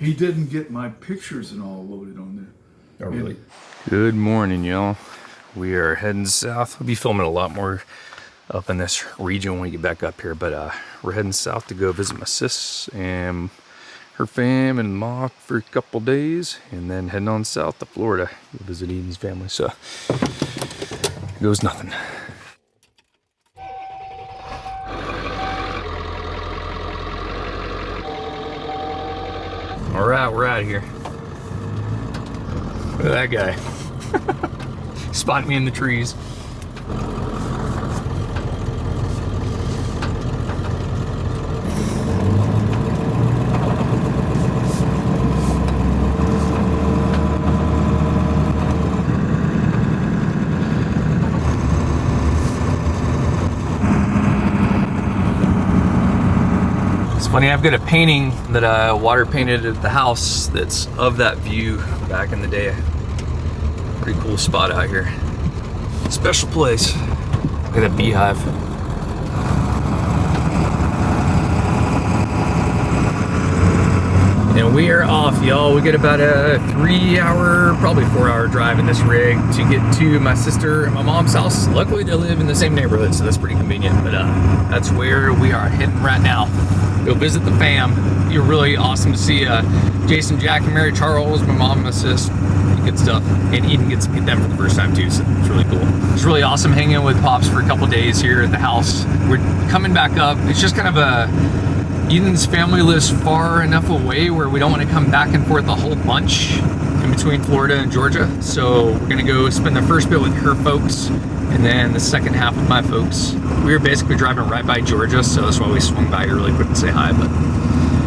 He didn't get my pictures and all loaded on there. Oh, really? Good morning, y'all. We are heading south. We'll be filming a lot more up in this region when we get back up here, but we're heading south to go visit my sis and her fam and ma for a couple days, and then heading on south to Florida to visit Eden's family. So here goes nothing. All right, we're out of here. Look at that guy. Spotted me in the trees. Funny, I've got a painting that I water painted at the house that's of that view back in the day. Pretty cool spot out here. Special place. Look at that beehive. And we are off, y'all. We got about a 3-hour, probably 4-hour drive in this rig to get to my sister and my mom's house. Luckily, they live in the same neighborhood, so that's pretty convenient. But that's where we are heading right now. Go visit the fam. You're really awesome to see Jason, Jack, and Mary Charles, my mom and my sis. Good stuff. And Eden gets to meet them for the first time too, so it's really cool. It's really awesome hanging with Pops for a couple days here at the house. We're coming back up. It's just kind of Eden's family lives far enough away where we don't want to come back and forth a whole bunch in between Florida and Georgia. So we're gonna go spend the first bit with her folks and then the second half with my folks. We were basically driving right by Georgia, so that's why we swung by here really quick to say hi, but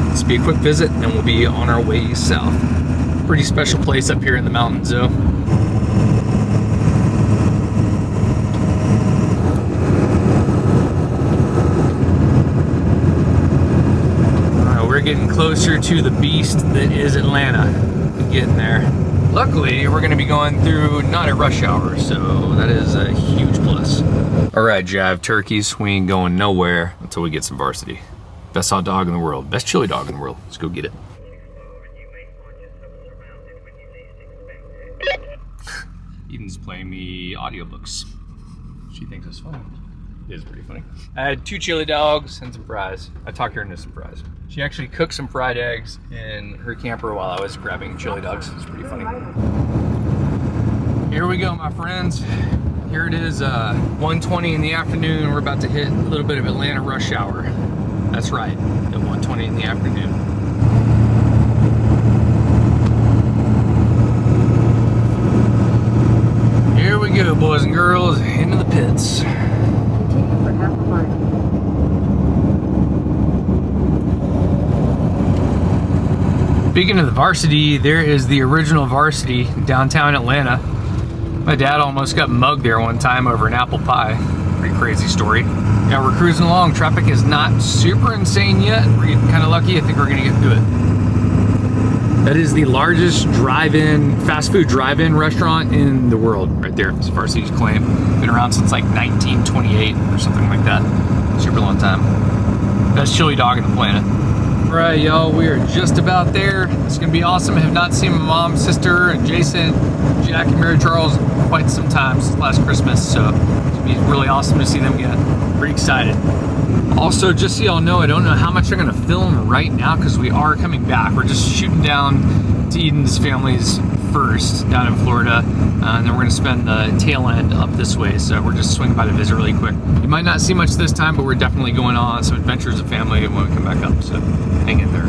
this will be a quick visit and we'll be on our way south. Pretty special place up here in the mountains though. Alright, we're getting closer to the beast that is Atlanta. Getting there. Luckily, we're gonna be going through not at rush hour, so that is a huge plus. All right, jive turkeys, we ain't going nowhere until we get some varsity. Best hot dog in the world, best chili dog in the world. Let's go get it. Eden's playing me audiobooks. She thinks it's funny. It is pretty funny. I had 2 chili dogs and some fries. I talked her into some fries. She actually cooked some fried eggs in her camper while I was grabbing chili dogs. It's pretty funny. Here we go, my friends. Here it is, 1:20 in the afternoon. We're about to hit a little bit of Atlanta rush hour. That's right, at 1:20 in the afternoon. Here we go, boys and girls, into the pits. Continue for half a mile. Speaking of the varsity, there is the original varsity downtown Atlanta. My dad almost got mugged there one time over an apple pie. Pretty crazy story. Yeah, we're cruising along. Traffic is not super insane yet. We're getting kind of lucky. I think we're gonna get through it. That is the largest drive-in, fast food drive-in restaurant in the world, right there. It's Varsity's claim. Been around since like 1928 or something like that. Super long time. Best chili dog in the planet. All right, y'all, we are just about there. It's gonna be awesome. I have not seen my mom, sister, and Jason, Jack, and Mary Charles in quite some time since last Christmas, so it's gonna be really awesome to see them again. Pretty excited. Also, just so y'all know, I don't know how much I'm gonna film right now because we are coming back. We're just shooting down to Eden's family's first down in Florida, and then we're gonna spend the tail end up this way, so we're just swinging by to visit really quick. You might not see much this time, but we're definitely going on some adventures of family when we come back up, so hang in there.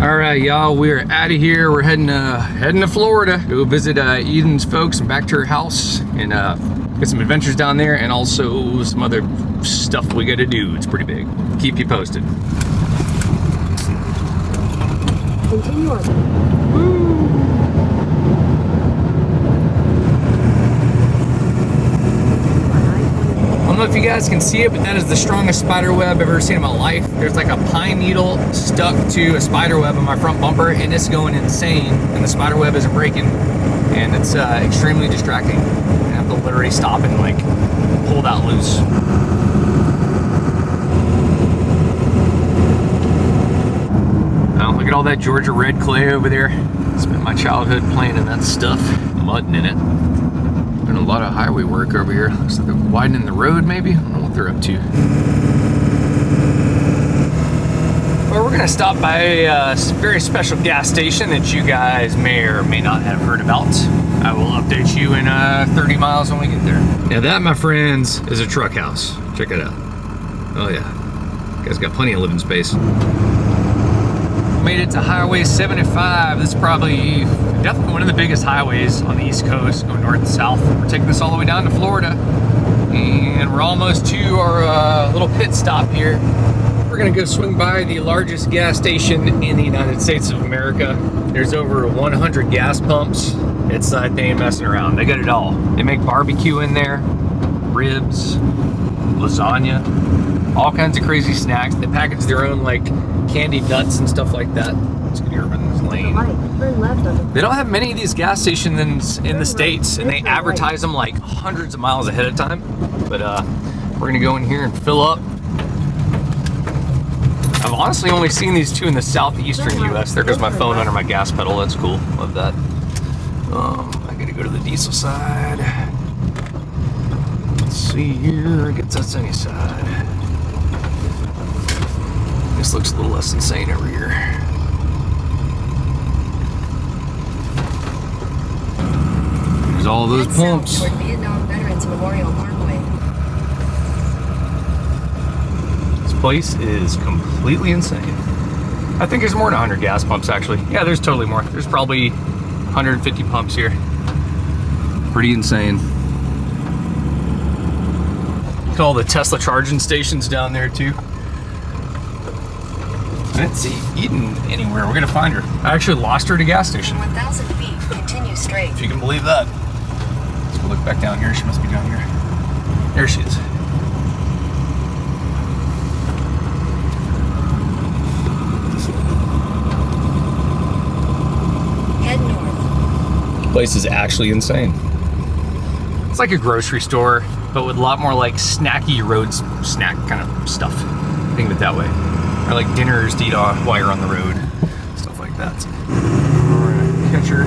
All right, y'all, we're out of here. We're heading to Florida. Go visit Eden's folks and back to her house and get some adventures down there, and also some other stuff we gotta do. It's pretty big. Keep you posted. Continue on. I don't know if you guys can see it, but that is the strongest spider web I've ever seen in my life. There's like a pine needle stuck to a spider web on my front bumper, and it's going insane, and the spider web isn't breaking, and it's extremely distracting. I have to literally stop and like pull that loose. at all that Georgia red clay over there. Spent my childhood playing in that stuff, mudding in it. Doing a lot of highway work over here. Looks like they're widening the road maybe. I don't know what they're up to. Well, we're gonna stop by a very special gas station that you guys may or may not have heard about. I will update you in 30 miles when we get there. Now that, my friends, is a truck house. Check it out. Oh yeah, you guys got plenty of living space. Made it to Highway 75. This is probably definitely one of the biggest highways on the East Coast, going north and south. We're taking this all the way down to Florida, and we're almost to our little pit stop here. We're gonna go swing by the largest gas station in the United States of America. There's over 100 gas pumps. It's they ain't messing around. They got it all. They make barbecue in there, ribs, lasagna, all kinds of crazy snacks. They package their own like candied nuts and stuff like that. Let's get here in this lane. They don't have many of these gas stations in the States, and they advertise them like hundreds of miles ahead of time. But we're gonna go in here and fill up. I've honestly only seen these two in the southeastern US. There goes my phone under my gas pedal. That's cool. Love that. I gotta go to the diesel side. Let's see here. I guess that's any side. This looks a little less insane over here. There's all those pumps. Toward Vietnam Veterans Memorial Parkway. This place is completely insane. I think there's more than 100 gas pumps actually. Yeah, there's totally more. There's probably 150 pumps here. Pretty insane. Look at all the Tesla charging stations down there too. I didn't see Eden anywhere. We're gonna find her. I actually lost her at a gas station. 1,000 feet, continue straight. If you can believe that. Let's go look back down here. She must be down here. There she is. Head north. The place is actually insane. It's like a grocery store, but with a lot more like snacky road snack kind of stuff. Think of it that way. Or like dinners to eat while you're on the road. Stuff like that. Alright, catcher.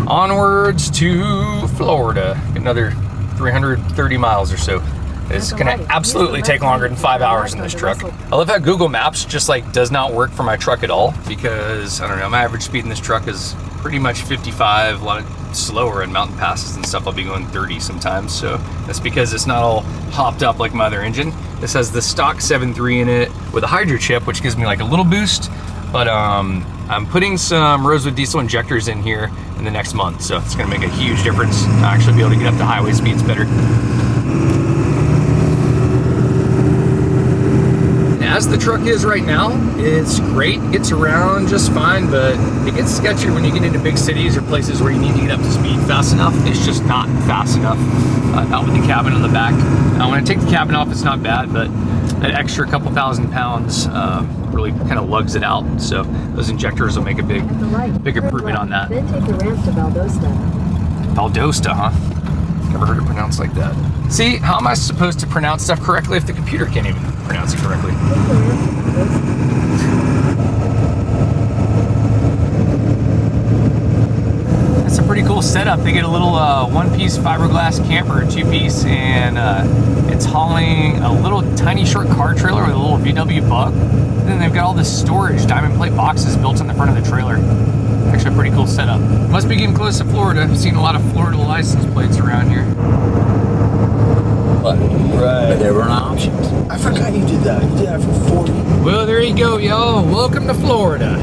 Onwards to Florida. Another 330 miles or so. It's gonna absolutely take longer than 5 hours in this truck. I love how Google Maps just like does not work for my truck at all, because I don't know, my average speed in this truck is pretty much 55, a lot of slower in mountain passes and stuff. I'll be going 30 sometimes, so that's because it's not all hopped up like my other engine. This has the stock 7.3 in it with a hydro chip, which gives me like a little boost, but I'm putting some Rosewood diesel injectors in here in the next month, so it's gonna make a huge difference to actually be able to get up to highway speeds better. As the truck is right now, it's great, gets around just fine, but it gets sketchy when you get into big cities or places where you need to get up to speed fast enough. It's just not fast enough, not with the cabin on the back. When I take the cabin off, it's not bad, but that extra couple thousand pounds really kind of lugs it out. So those injectors will make a big improvement on that. Then take the ramp to Valdosta. Valdosta, huh? Never heard it pronounced like that. See, how am I supposed to pronounce stuff correctly if the computer can't even pronounce it correctly? That's a pretty cool setup. They get a little one-piece fiberglass camper, two-piece, and it's hauling a little tiny short car trailer with a little VW Bug. And then they've got all this storage, diamond plate boxes built in the front of the trailer. Actually a pretty cool setup. Must be getting close to Florida. I've seen a lot of Florida license plates around here. But there were no options. I forgot you did that. You did that for 40. Well, there you go, y'all. Welcome to Florida.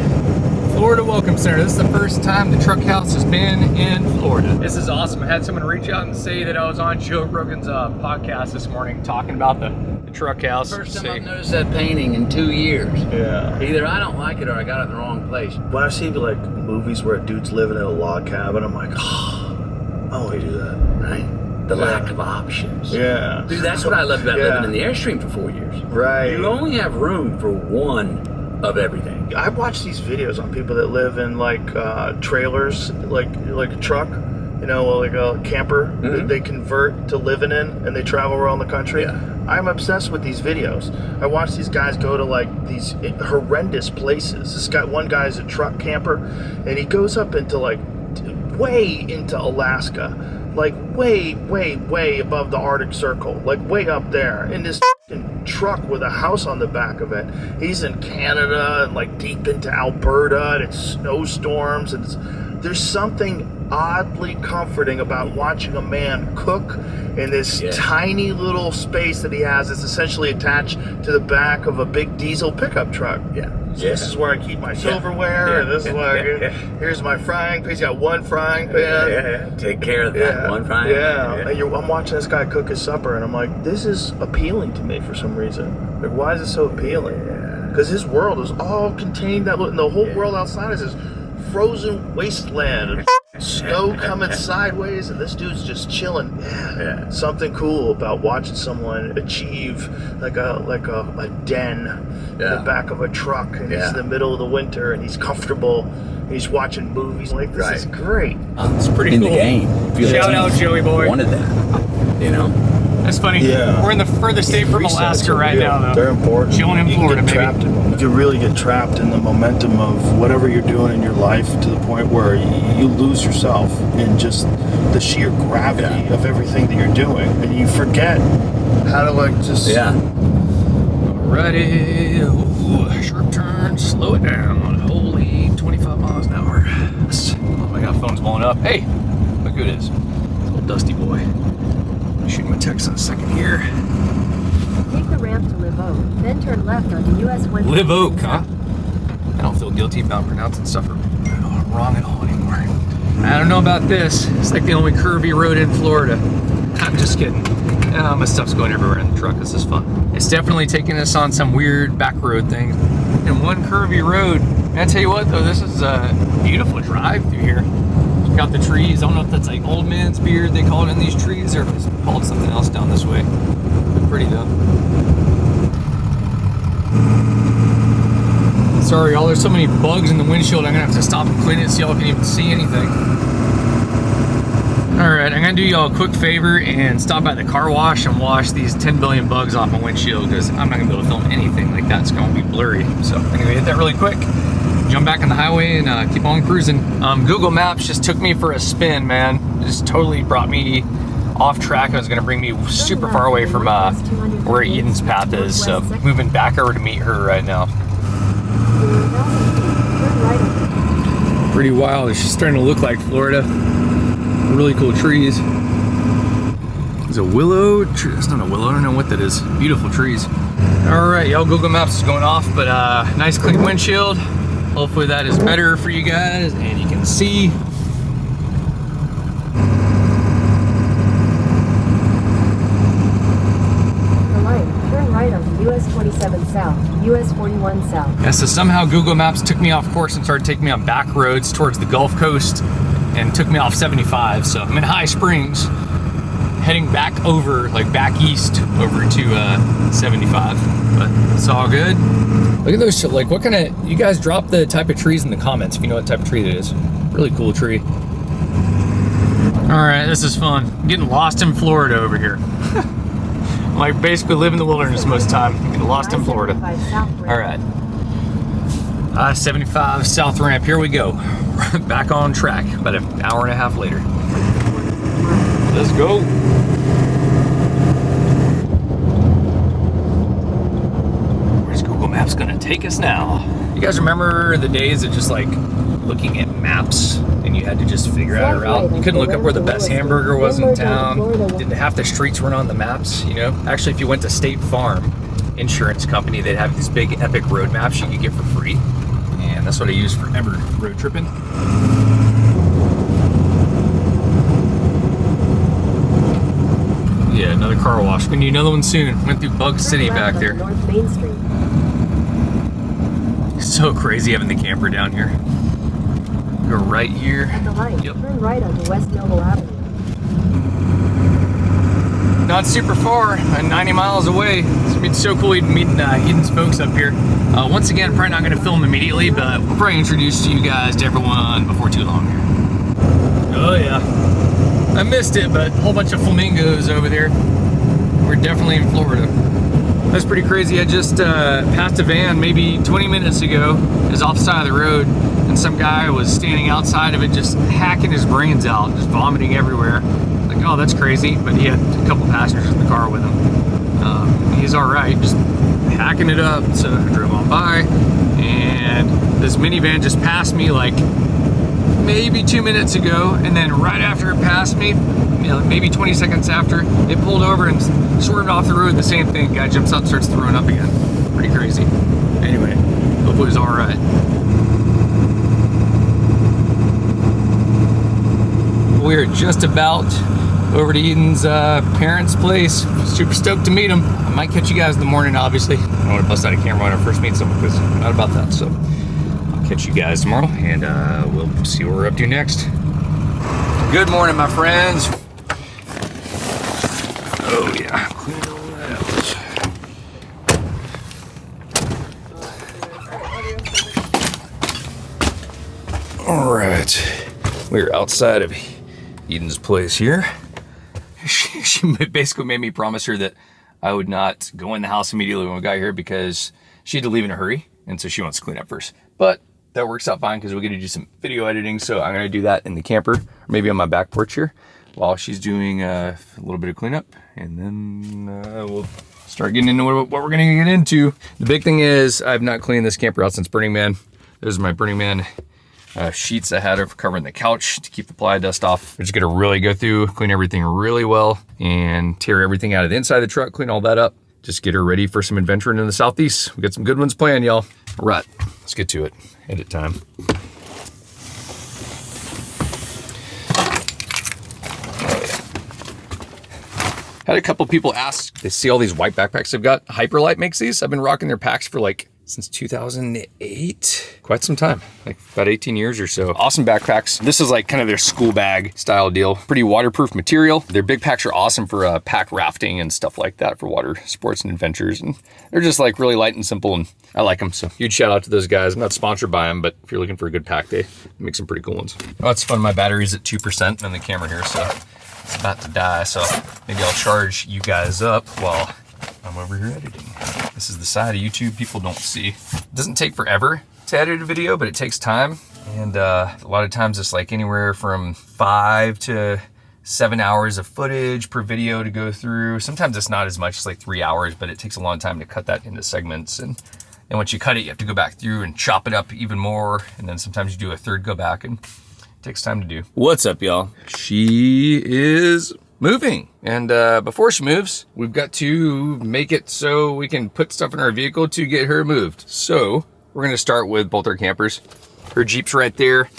Florida Welcome Center. This is the first time the truck house has been in Florida. This is awesome. I had someone reach out and say that I was on Joe Rogan's podcast this morning talking about the truck house. First time I've noticed that painting in 2 years. Yeah. Either I don't like it or I got it in the wrong place. When I see like movies where a dude's living in a log cabin, I'm like, oh, I want to do that. Right? The lack of options. Yeah. Dude, that's what I loved about living in the Airstream for 4 years. Right. You only have room for one of everything. I watch these videos on people that live in like trailers, like a truck, you know, like a camper that they convert to living in, and they travel around the country. Yeah. I'm obsessed with these videos. I watch these guys go to like these horrendous places. One guy's a truck camper, and he goes up into like way into Alaska, like way above the Arctic Circle, like way up there, in this truck with a house on the back of it. He's in Canada and like deep into Alberta, and it's snowstorms, and there's something oddly comforting about watching a man cook in this tiny little space that he has that's essentially attached to the back of a big diesel pickup truck. This is where I keep my silverware, and this is where here's my frying pan. He's got one frying pan. Take care of that one frying pan. And I'm watching this guy cook his supper, and I'm like, this is appealing to me for some reason. Like, why is it so appealing? Because his world is all contained, and the whole world outside is this frozen wasteland, and snow coming sideways, and this dude's just chilling. Something cool about watching someone achieve like a den in the back of a truck, and he's in the middle of the winter, and he's comfortable, and he's watching movies. Like, this is great. It's pretty cool. In the game. Shout out, Joey boy. Wanted that, you know? That's funny. Yeah. We're in the furthest state from Alaska right now, though. They're important. Chilling in Florida, you can really get trapped in the momentum of whatever you're doing in your life, to the point where you lose yourself in just the sheer gravity of everything that you're doing, and you forget how to like just Alrighty. Ooh, sharp turn, slow it down. Holy 25 miles an hour. Oh my god, phone's blowing up. Hey, look who it is. It's old Dusty boy. I'll shoot him a text in a second here. Take the ramp to Live Oak, then turn left onto US 1. Live Oak, huh? I don't feel guilty about pronouncing stuff wrong at all anymore. I don't know about this. It's like the only curvy road in Florida. I'm just kidding. My stuff's going everywhere in the truck. This is fun. It's definitely taking us on some weird back road thing. And one curvy road. And I tell you what, though, this is a beautiful drive through here. Check out the trees. I don't know if that's like old man's beard they call it in these trees, or if it's called something else down this way. But pretty though. Sorry, y'all. There's so many bugs in the windshield. I'm gonna have to stop and clean it so y'all can even see anything. Alright, I'm gonna do y'all a quick favor and stop by the car wash and wash these 10 billion bugs off my windshield, because I'm not gonna be able to film anything like that. It's gonna be blurry. So I'm gonna hit that really quick, jump back on the highway, and keep on cruising. Google Maps just took me for a spin, man. It just totally brought me off track. It was gonna bring me super far away from where Eden's path is. So moving back over to meet her right now. Pretty wild. It's just starting to look like Florida. Really cool trees. There's a willow tree. It's not a willow. I don't know what that is. Beautiful trees. All right, y'all. Google Maps is going off, but nice clean windshield. Hopefully that is better for you guys, and you can see. Turn right on US 27 South, US 41 South. Yeah, so somehow Google Maps took me off course and started taking me on back roads towards the Gulf Coast, and took me off 75. So I'm in High Springs, heading back over, like back east over to 75. But it's all good. Look at those, like what kind of, you guys drop the type of trees in the comments if you know what type of tree it is. Really cool tree. All right, this is fun. I'm getting lost in Florida over here. Like basically live in the wilderness most of the time. Getting lost in Florida. All right. I-75 South Ramp, here we go. Back on track, about an hour and a half later. Let's go. Where's Google Maps gonna take us now? You guys remember the days of just like looking at maps and you had to just figure out a route? You couldn't look up where the best hamburger was in town. Didn't half the streets weren't on the maps, you know? Actually, if you went to State Farm Insurance Company, they'd have these big epic road maps you could get for free. And that's what I use forever road tripping. Yeah, another car wash. We need another one soon. Went through Bug City back there. North Main Street. So crazy having the camper down here. Go right here. At the light, Yep. turn right onto West Noble Avenue. Not super far, 90 miles away. It's been so cool meeting Eden's folks up here. Once again, probably not going to film immediately, but we'll probably introduce you guys to everyone before too long. Oh yeah. I missed it, but a whole bunch of flamingos over there. We're definitely in Florida. That's pretty crazy. I just passed a van maybe 20 minutes ago. It was off the side of the road, and some guy was standing outside of it just hacking his brains out, just vomiting everywhere. Like, oh, that's crazy. But he had a couple passengers in the car with him. He's all right, just hacking it up. So I drove on by, and this minivan just passed me like maybe 2 minutes ago, and then right after it passed me, you know, maybe 20 seconds after, it pulled over and swerved off the road. The same thing. Guy jumps out and starts throwing up again. Pretty crazy. Anyway, hope it was all right. We're just about over to Eden's parents' place. Super stoked to meet him. I might catch you guys in the morning, obviously. I don't want to bust out a camera when I first meet someone because I'm not about that. So I'll catch you guys tomorrow, and we'll see what we're up to next. Good morning, my friends. Oh yeah, clean all that out. All right, we're outside of Eden's place here. She basically made me promise her that I would not go in the house immediately when we got here because she had to leave in a hurry, and so she wants to clean up first. But that works out fine because we're gonna do some video editing, so I'm gonna do that in the camper, or maybe on my back porch here, while she's doing a little bit of cleanup, and then we'll start getting into what we're gonna get into. The big thing is I've not cleaned this camper out since Burning Man. Those are my Burning Man sheets I had of covering the couch to keep the fly dust off. We're just gonna really go through, clean everything really well, and tear everything out of the inside of the truck, clean all that up. Just get her ready for some adventuring in the Southeast. We got some good ones planned, y'all. All right, let's get to it. Edit time. Had a couple people ask, they see all these white backpacks I've got. Hyperlight makes these. I've been rocking their packs for like since 2008, quite some time, like about 18 years or so. Awesome backpacks. This is like kind of their school bag style deal. Pretty waterproof material. Their big packs are awesome for pack rafting and stuff like that, for water sports and adventures. And they're just like really light and simple, and I like them. So huge shout out to those guys. I'm not sponsored by them, but if you're looking for a good pack day, make some pretty cool ones. Oh, it's fun. My battery's at 2% on the camera here, so it's about to die. So maybe I'll charge you guys up while I'm over here editing. This is the side of YouTube people don't see. It doesn't take forever to edit a video, but it takes time. And a lot of times it's like anywhere from 5 to 7 hours of footage per video to go through. Sometimes it's not as much, it's like 3 hours, but it takes a long time to cut that into segments. And once you cut it, you have to go back through and chop it up even more. And then sometimes you do a third go back, and it takes time to do. What's up, y'all? She is moving, and before she moves, we've got to make it so we can put stuff in our vehicle to get her moved. So we're gonna start with both our campers. Her Jeep's right there,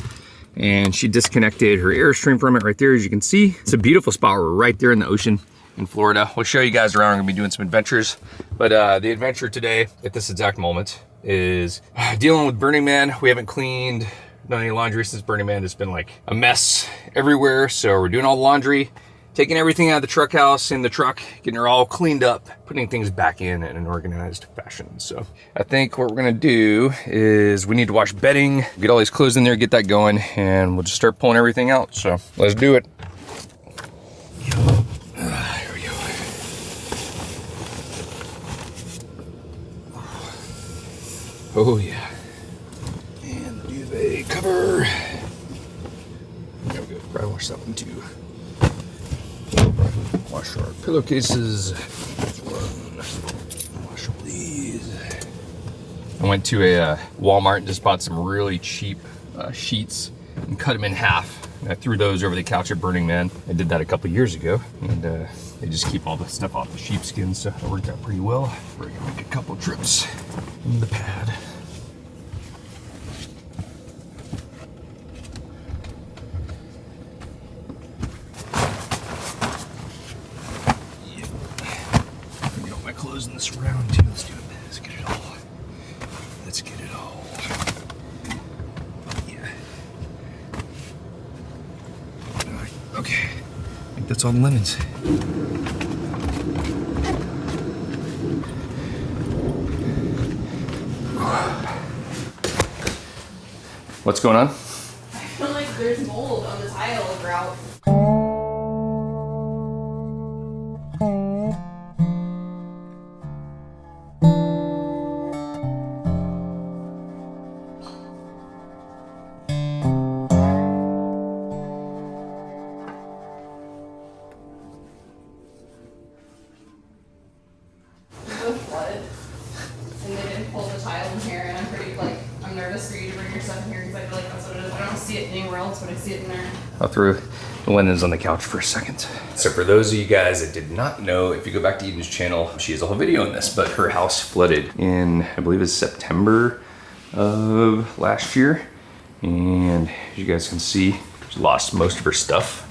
and she disconnected her Airstream from it right there, as you can see. It's a beautiful spot. We're right there in the ocean in Florida. We'll show you guys around. We're gonna be doing some adventures, but the adventure today at this exact moment is dealing with Burning Man. We haven't cleaned, done any laundry since Burning Man. It's been like a mess everywhere, so we're doing all the laundry, taking everything out of the truck house in the truck, getting her all cleaned up, putting things back in an organized fashion. So I think what we're gonna do is we need to wash bedding, get all these clothes in there, get that going, and we'll just start pulling everything out. So let's do it. Here we go. Oh yeah. And the duvet cover. There we go. Probably wash that one too. Wash our pillowcases. Wash all these. I went to a Walmart and just bought some really cheap sheets and cut them in half. And I threw those over the couch at Burning Man. I did that a couple years ago, and they just keep all the stuff off the sheepskin, so that worked out pretty well. We're gonna make a couple trips in the pad. Closing this round too. Let's do it. Let's get it all. Let's get it all. Yeah. All right. Okay. I think that's all the linens. What's going on? I feel like there's mold on the tile route. Flooded, and they didn't pull the tile in here, and I'm pretty like I'm nervous for you to bring your stuff in here because I feel like that's what it is. I don't see it anywhere else, but I see it in there. I'll throw the linens on the couch for a second. So for those of you guys that did not know, if you go back to Eden's channel, she has a whole video on this, but her house flooded in, I believe it's September of last year. And as you guys can see, she lost most of her stuff.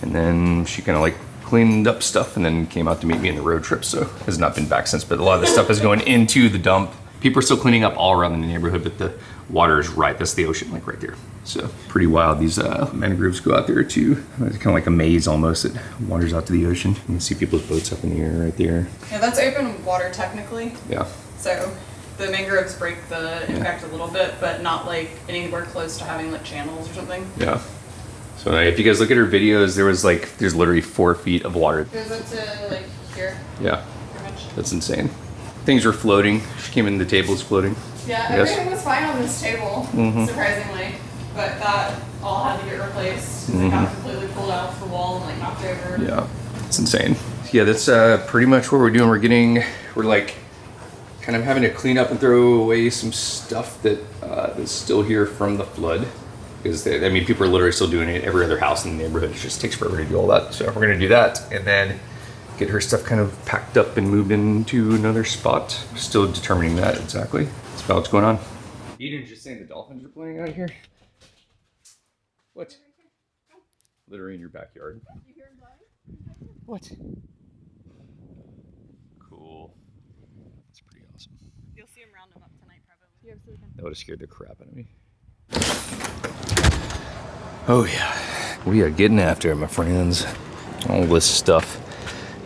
And then she kind of like cleaned up stuff and then came out to meet me in the road trip. So has not been back since, but a lot of the stuff is going into the dump. People are still cleaning up all around the neighborhood, but the water is right, that's the ocean, like right there. So pretty wild. These mangroves go out there too. It's kind of like a maze almost. It wanders out to the ocean. You can see people's boats up in the air right there. Yeah, that's open water technically. Yeah. So the mangroves break the impact a little bit, but not like anywhere close to having like channels or something. Yeah. So if you guys look at her videos, there's literally 4 feet of water. It goes up to like here. Yeah. Pretty much. That's insane. Things were floating. She came in, the table was floating. Yeah, Yes. everything was fine on this table, surprisingly, but that all had to get replaced. It got completely pulled out of the wall and like knocked over. Yeah, it's insane. Yeah, that's pretty much what we're doing. We're like kind of having to clean up and throw away some stuff that is still here from the flood. Because people are literally still doing it. Every other house in the neighborhood, it just takes forever to do all that. So we're gonna do that and then get her stuff kind of packed up and moved into another spot. Still determining that exactly. That's about what's going on. Eden's just saying the dolphins are playing out here. What? Literally in your backyard. What? Cool. That's pretty awesome. You'll see them round them up tonight, probably. You absolutely can. That would have scared the crap out of me. Oh yeah, we are getting after it, my friends. All this stuff,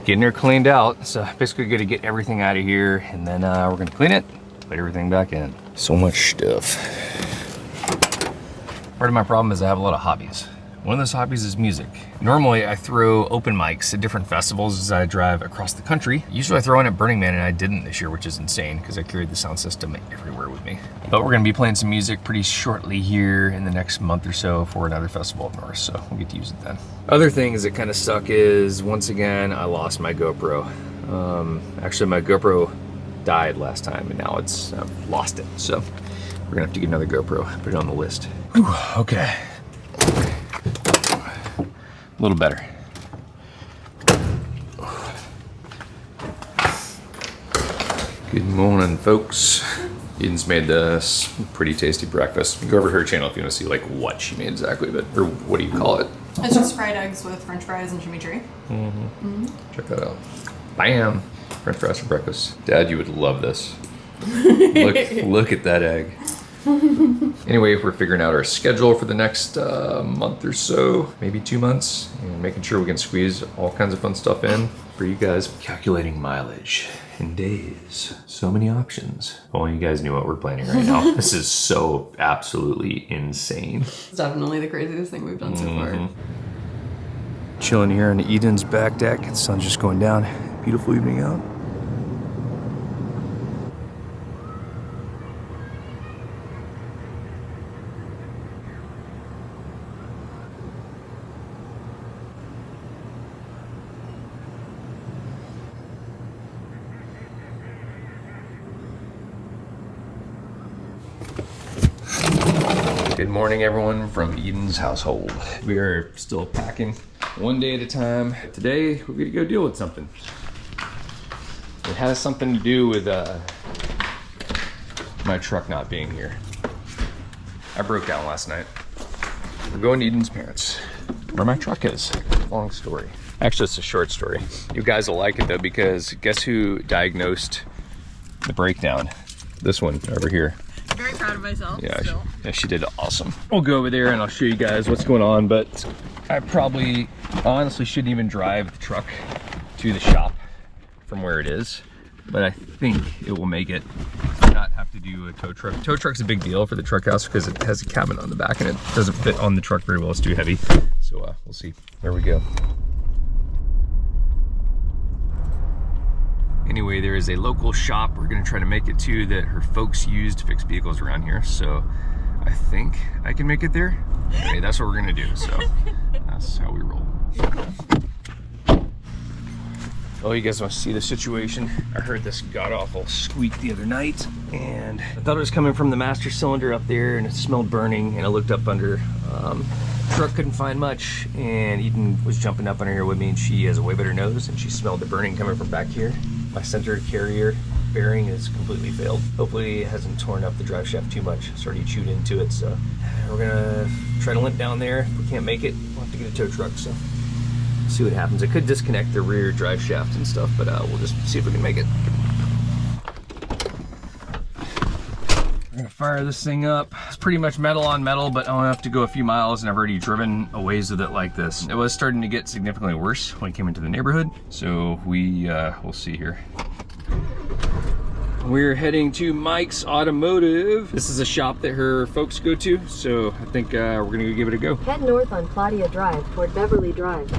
getting her cleaned out. So basically gonna get everything out of here and then we're gonna clean it, put everything back in. So much stuff. Part of my problem is I have a lot of hobbies. One of those hobbies is music. Normally I throw open mics at different festivals as I drive across the country. Usually I throw one at Burning Man and I didn't this year, which is insane because I carried the sound system everywhere with me. But we're gonna be playing some music pretty shortly here in the next month or so for another festival up north, so we'll get to use it then. Other things that kind of suck is, once again, I lost my GoPro. Actually my GoPro died last time and now I've lost it. So we're gonna have to get another GoPro, put it on the list. Whew, okay. A little better. Good morning, folks. Eden's made this pretty tasty breakfast. Go over to her channel if you want to see like what she made exactly, but or what do you call it? It's just fried eggs with French fries and chimichurri. Check that out. Bam! French fries for breakfast. Dad, you would love this. Look at that egg. Anyway, we're figuring out our schedule for the next month or so, maybe 2 months, and making sure we can squeeze all kinds of fun stuff in for you guys. Calculating mileage in days. So many options. If only you guys knew what we're planning right now. This is so absolutely insane. It's definitely the craziest thing we've done so far. Chilling here on Eden's back deck. The sun's just going down. Beautiful evening out. Good morning, everyone from Eden's household. We are still packing one day at a time. Today, we're gonna go deal with something. It has something to do with my truck not being here. I broke down last night. We're going to Eden's parents, where my truck is. Long story. Actually, it's a short story. You guys will like it though, because guess who diagnosed the breakdown? This one over here. Very proud of myself. Yeah, she did awesome. We'll go over there and I'll show you guys what's going on, but I probably honestly shouldn't even drive the truck to the shop from where it is, but I think it will make it not have to do a tow truck. Tow truck's a big deal for the truck house because it has a cabin on the back and it doesn't fit on the truck very well. It's too heavy. So we'll see. There we go. Anyway, there is a local shop we're gonna try to make it to that her folks use to fix vehicles around here. So I think I can make it there. Anyway, that's what we're gonna do. So that's how we roll. Oh, you guys want to see the situation? I heard this god-awful squeak the other night, and I thought it was coming from the master cylinder up there, and it smelled burning, and I looked up under. Truck couldn't find much, and Eden was jumping up under here with me, and she has a way better nose, and she smelled the burning coming from back here. My center carrier bearing is completely failed. Hopefully it hasn't torn up the drive shaft too much. It's already chewed into it, so we're gonna try to limp down there. If we can't make it, we'll have to get a tow truck, so see what happens. It could disconnect the rear drive shaft and stuff, but we'll just see if we can make it. We're gonna fire this thing up. It's pretty much metal on metal, but I only have to go a few miles, and I've already driven a ways with it like this. It was starting to get significantly worse when I came into the neighborhood, so we'll see here. We're heading to Mike's Automotive. This is a shop that her folks go to, so I think we're gonna go give it a go. Head north on Plateau Drive toward Beverly Drive.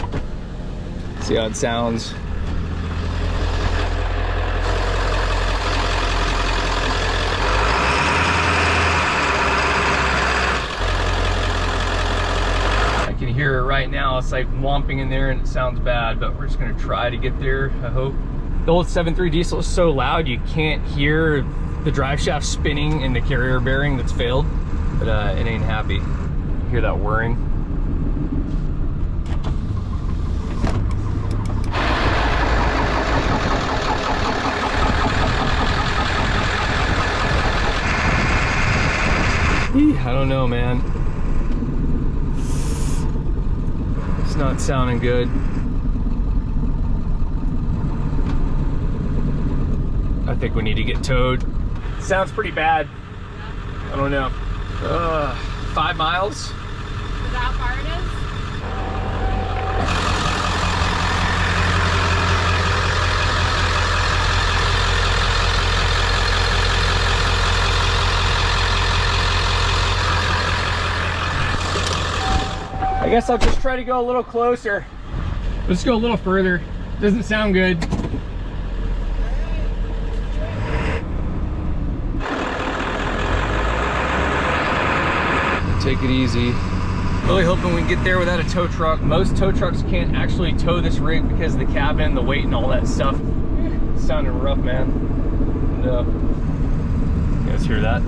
See how it sounds. I can hear it right now. It's like whomping in there and it sounds bad, but we're just gonna try to get there, I hope. The old 7.3 diesel is so loud you can't hear the drive shaft spinning in the carrier bearing that's failed, but it ain't happy. You hear that whirring? I don't know, man. It's not sounding good. I think we need to get towed. Sounds pretty bad. I don't know. 5 miles? Is that how far it is? I guess I'll just try to go a little closer. Let's go a little further. Doesn't sound good. Take it easy. Really hoping we can get there without a tow truck. Most tow trucks can't actually tow this rig because of the cabin, the weight, and all that stuff. It's sounding rough, man. And, you guys hear that?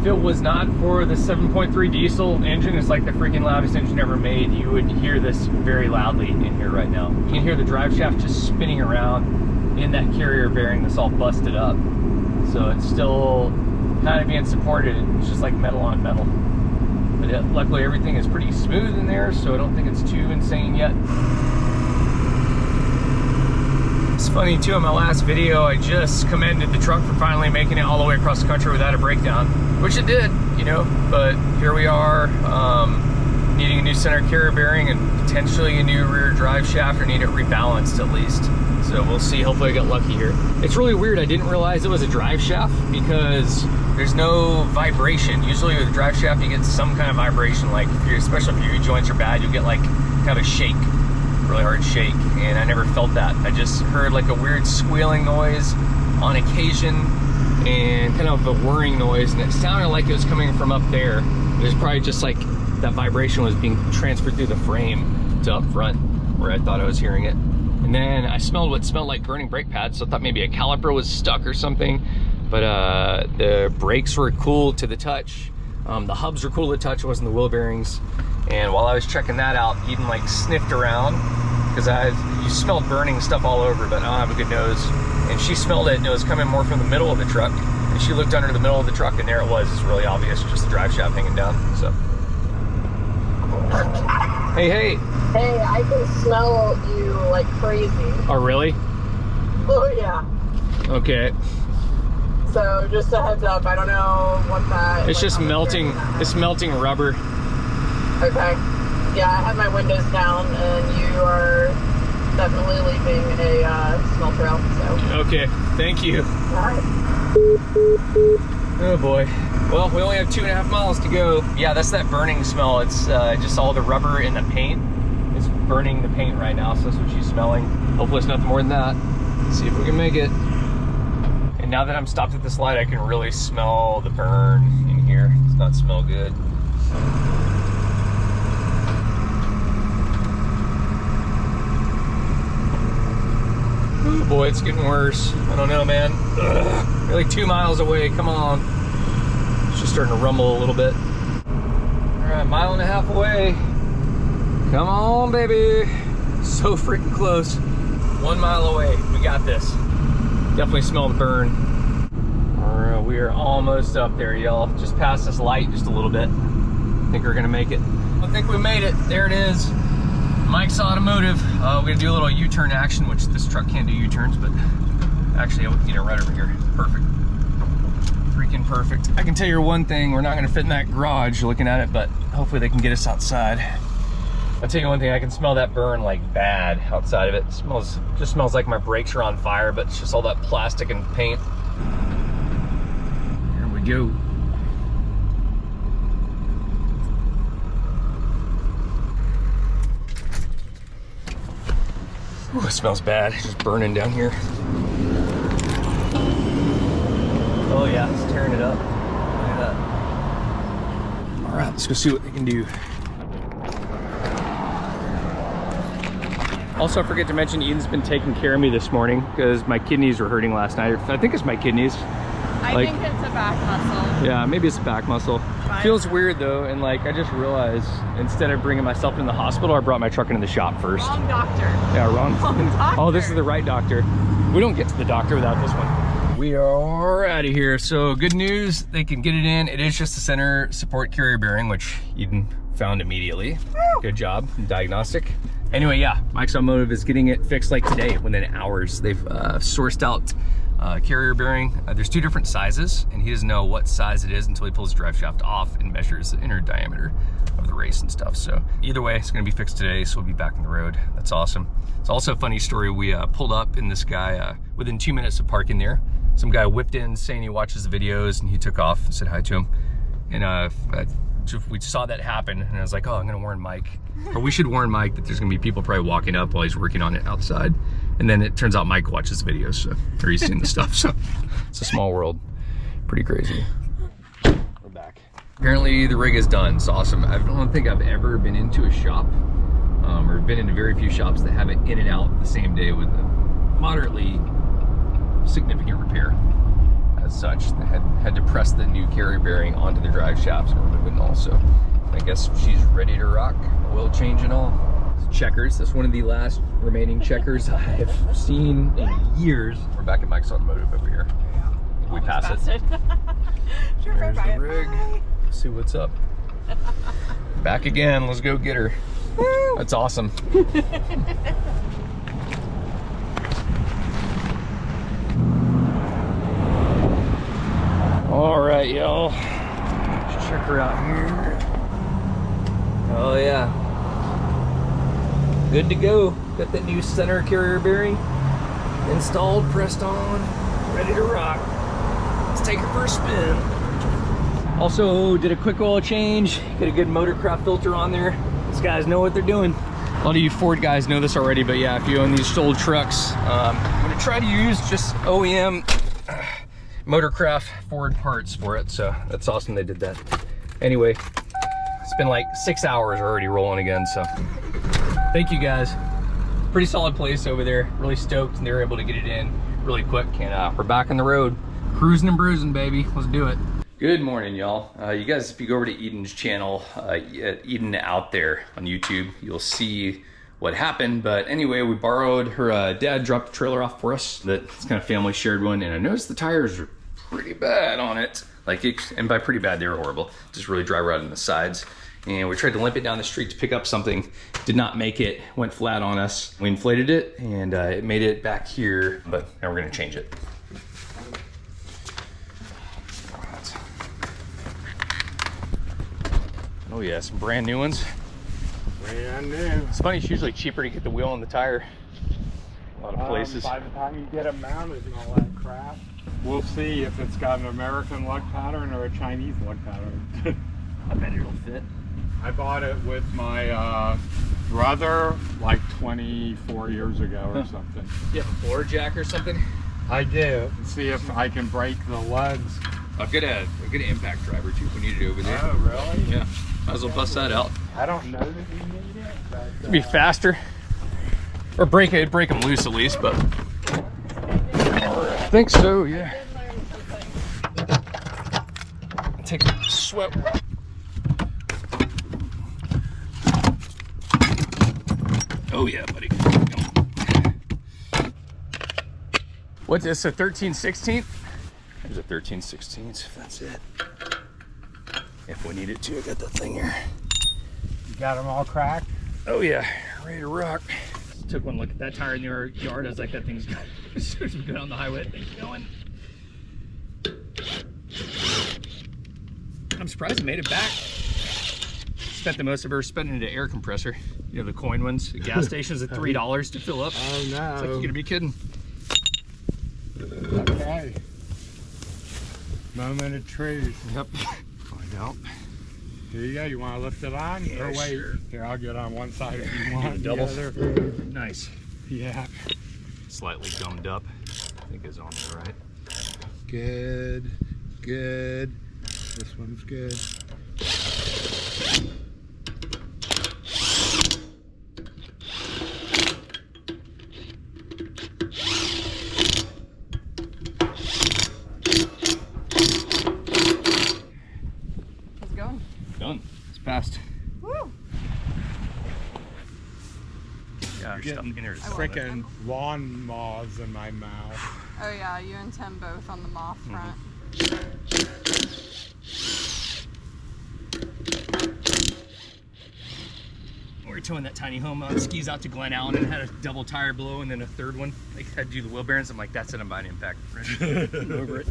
If it was not for the 7.3 diesel engine, it's like the freaking loudest engine ever made. You would hear this very loudly in here right now. You can hear the drive shaft just spinning around in that carrier bearing that's all busted up. So it's still kind of being supported. It's just like metal on metal. But luckily everything is pretty smooth in there, so I don't think it's too insane yet. It's funny too, in my last video, I just commended the truck for finally making it all the way across the country without a breakdown, which it did, you know, but here we are, needing a new center carrier bearing and potentially a new rear drive shaft, or need it rebalanced at least. So we'll see, hopefully I get lucky here. It's really weird, I didn't realize it was a drive shaft because there's no vibration. Usually with a drive shaft you get some kind of vibration, like especially if your joints are bad, you'll get like kind of a shake. Really hard shake, and I never felt that. I just heard like a weird squealing noise on occasion and kind of a whirring noise, and it sounded like it was coming from up there. It was probably just like that vibration was being transferred through the frame to up front where I thought I was hearing it. And then I smelled what smelled like burning brake pads, so I thought maybe a caliper was stuck or something, but the brakes were cool to the touch. The hubs were cool to touch, it wasn't the wheel bearings. And while I was checking that out, Eden like sniffed around, because you smelled burning stuff all over, but I don't have a good nose. And she smelled it, and it was coming more from the middle of the truck. And she looked under the middle of the truck, and there it was. It's really obvious, just the drive shaft hanging down. So, hey, hey. Hey, I can smell you like crazy. Oh, really? Oh yeah. Okay. So just a heads up, I don't know what that. It's just melting. It's melting rubber. Okay. Yeah, I have my windows down, and you are definitely leaving a smell trail. So. Okay. Thank you. All right. Oh boy. Well, we only have 2.5 miles to go. Yeah, that's that burning smell. It's just all the rubber in the paint is burning the paint right now, so that's what she's smelling. Hopefully it's nothing more than that. Let's see if we can make it. And now that I'm stopped at this light, I can really smell the burn in here. It does not smell good. Oh boy, it's getting worse. I don't know, man. Ugh. We're like 2 miles away, come on. It's just starting to rumble a little bit. All right, 1.5 miles away. Come on, baby. So freaking close. 1 mile away, we got this. Definitely smell the burn. All right, we are almost up there, y'all. Just past this light just a little bit. I think we're gonna make it. I think we made it, there it is. Mike's Automotive. We're gonna do a little U-turn action, which this truck can't do U-turns, but actually I would get it right over here. Perfect. Freaking perfect. I can tell you one thing, we're not gonna fit in that garage looking at it, but hopefully they can get us outside. I'll tell you one thing, I can smell that burn like bad outside of it. It smells, just smells like my brakes are on fire, but it's just all that plastic and paint. Here we go. Ooh, it smells bad. It's just burning down here. Oh yeah, it's tearing it up. Look at that. All right, let's go see what they can do. Also, I forget to mention, Eden's been taking care of me this morning because my kidneys were hurting last night. I think it's my kidneys. I think it's a back muscle. Yeah, maybe it's a back muscle. Fine. Feels weird though, and like I just realized instead of bringing myself in the hospital, I brought my truck into the shop first. Wrong doctor. Yeah, wrong. Doctor. Oh, this is the right doctor. We don't get to the doctor without this one. We are out of here. So good news, they can get it in. It is just the center support carrier bearing, which Eden found immediately. Woo! Good job, diagnostic. Anyway, yeah, Mike's Automotive is getting it fixed like today, within hours. They've sourced out carrier bearing. There's 2 different sizes, and he doesn't know what size it is until he pulls the drive shaft off and measures the inner diameter of the race and stuff. So either way, it's gonna be fixed today, so we'll be back on the road. That's awesome. It's also a funny story. We pulled up, and this guy, within 2 minutes of parking there, some guy whipped in saying he watches the videos, and he took off and said hi to him. And we saw that happen, and I was like, oh, I'm gonna warn Mike. Or we should warn Mike that there's gonna be people probably walking up while he's working on it outside. And then it turns out Mike watches videos, so, or he's seen the stuff, so it's a small world. Pretty crazy. We're back. Apparently the rig is done. It's awesome. I don't think I've ever been into a shop, or been into very few shops that have it in and out the same day with a moderately significant repair. As such, they had to press the new carrier bearing onto the drive shafts and remove it and all. So I guess she's ready to rock. Oil change and all. Checkers. That's one of the last remaining checkers I have seen in years. We're back at Mike's Automotive over here. We pass it. Sure, There's bye. the rig. Let's see what's up. Back again. Let's go get her. Woo! That's awesome. All right, y'all. Let's check her out here. Oh yeah. Good to go. Got that new center carrier bearing installed, pressed on, ready to rock. Let's take her for a spin. Also did a quick oil change. Got a good Motorcraft filter on there. These guys know what they're doing. A lot of you Ford guys know this already, but yeah, if you own these old trucks, I'm gonna try to use just OEM Motorcraft Ford parts for it. So that's awesome they did that. Anyway, it's been like 6 hours already rolling again, so thank you guys. Pretty solid place over there. Really stoked, and they were able to get it in really quick. And we're back on the road. Cruising and bruising, baby. Let's do it. Good morning, y'all. You guys, if you go over to Eden's channel, Eden Out There on YouTube, you'll see what happened. But anyway, we borrowed her dad dropped the trailer off for us. That's kind of family shared one, and I noticed the tires are pretty bad on it. Like, and by pretty bad, they were horrible. Just really dry rot on the sides. And we tried to limp it down the street to pick up something. Did not make it, went flat on us. We inflated it, and it made it back here, but now we're gonna change it. Oh yeah, some brand new ones. Brand new. It's funny, it's usually cheaper to get the wheel and the tire. A lot of places. By the time you get them mounted and all that crap, we'll see if it's got an American lug pattern or a Chinese lug pattern. I bet it'll fit. I bought it with my garage brother like 24 years ago or something. You have a floor jack or something? I do. See if I can break the legs. I've got an impact driver too if we need it over there. Oh, really? Yeah. Might as well bust that out. I don't know that you need it, but... It'd be faster. Or break them loose at least, but... I think so, yeah. Take a sweat. Oh yeah, buddy. What's this, a 13/16? There's a 13/16, that's it. If we need it to, I got that thing here. You got them all cracked? Oh yeah, ready to rock. Just took one look at that tire in your yard. I was like, that thing's good. As soon as we go down the highway, that thing's going. I'm surprised it made it back. Spent the most I've ever spent in an air compressor. You know, the coin ones at gas stations at $3 to fill up. Oh no. It's like, you're gonna be kidding. Okay. Moment of truth. Yep. Find out. Here you go. You want to lift it on? Yeah, or wait. sure. Here, I'll get on one side if you want. Double. The other. Nice. Yeah. Slightly gummed up. I think it's on there, right? Good. Good. This one's good. How's it going? Done. It's passed. Woo! Yeah, Get something in here to frickin' lawn moths in my mouth. Oh yeah, you and Tim both on the moth front. We were towing that tiny home skis out to Glen Allen and had a double tire blow and then a third one. They had to do the wheel bearings. I'm like, that's it, I'm buying impact. I'm over it.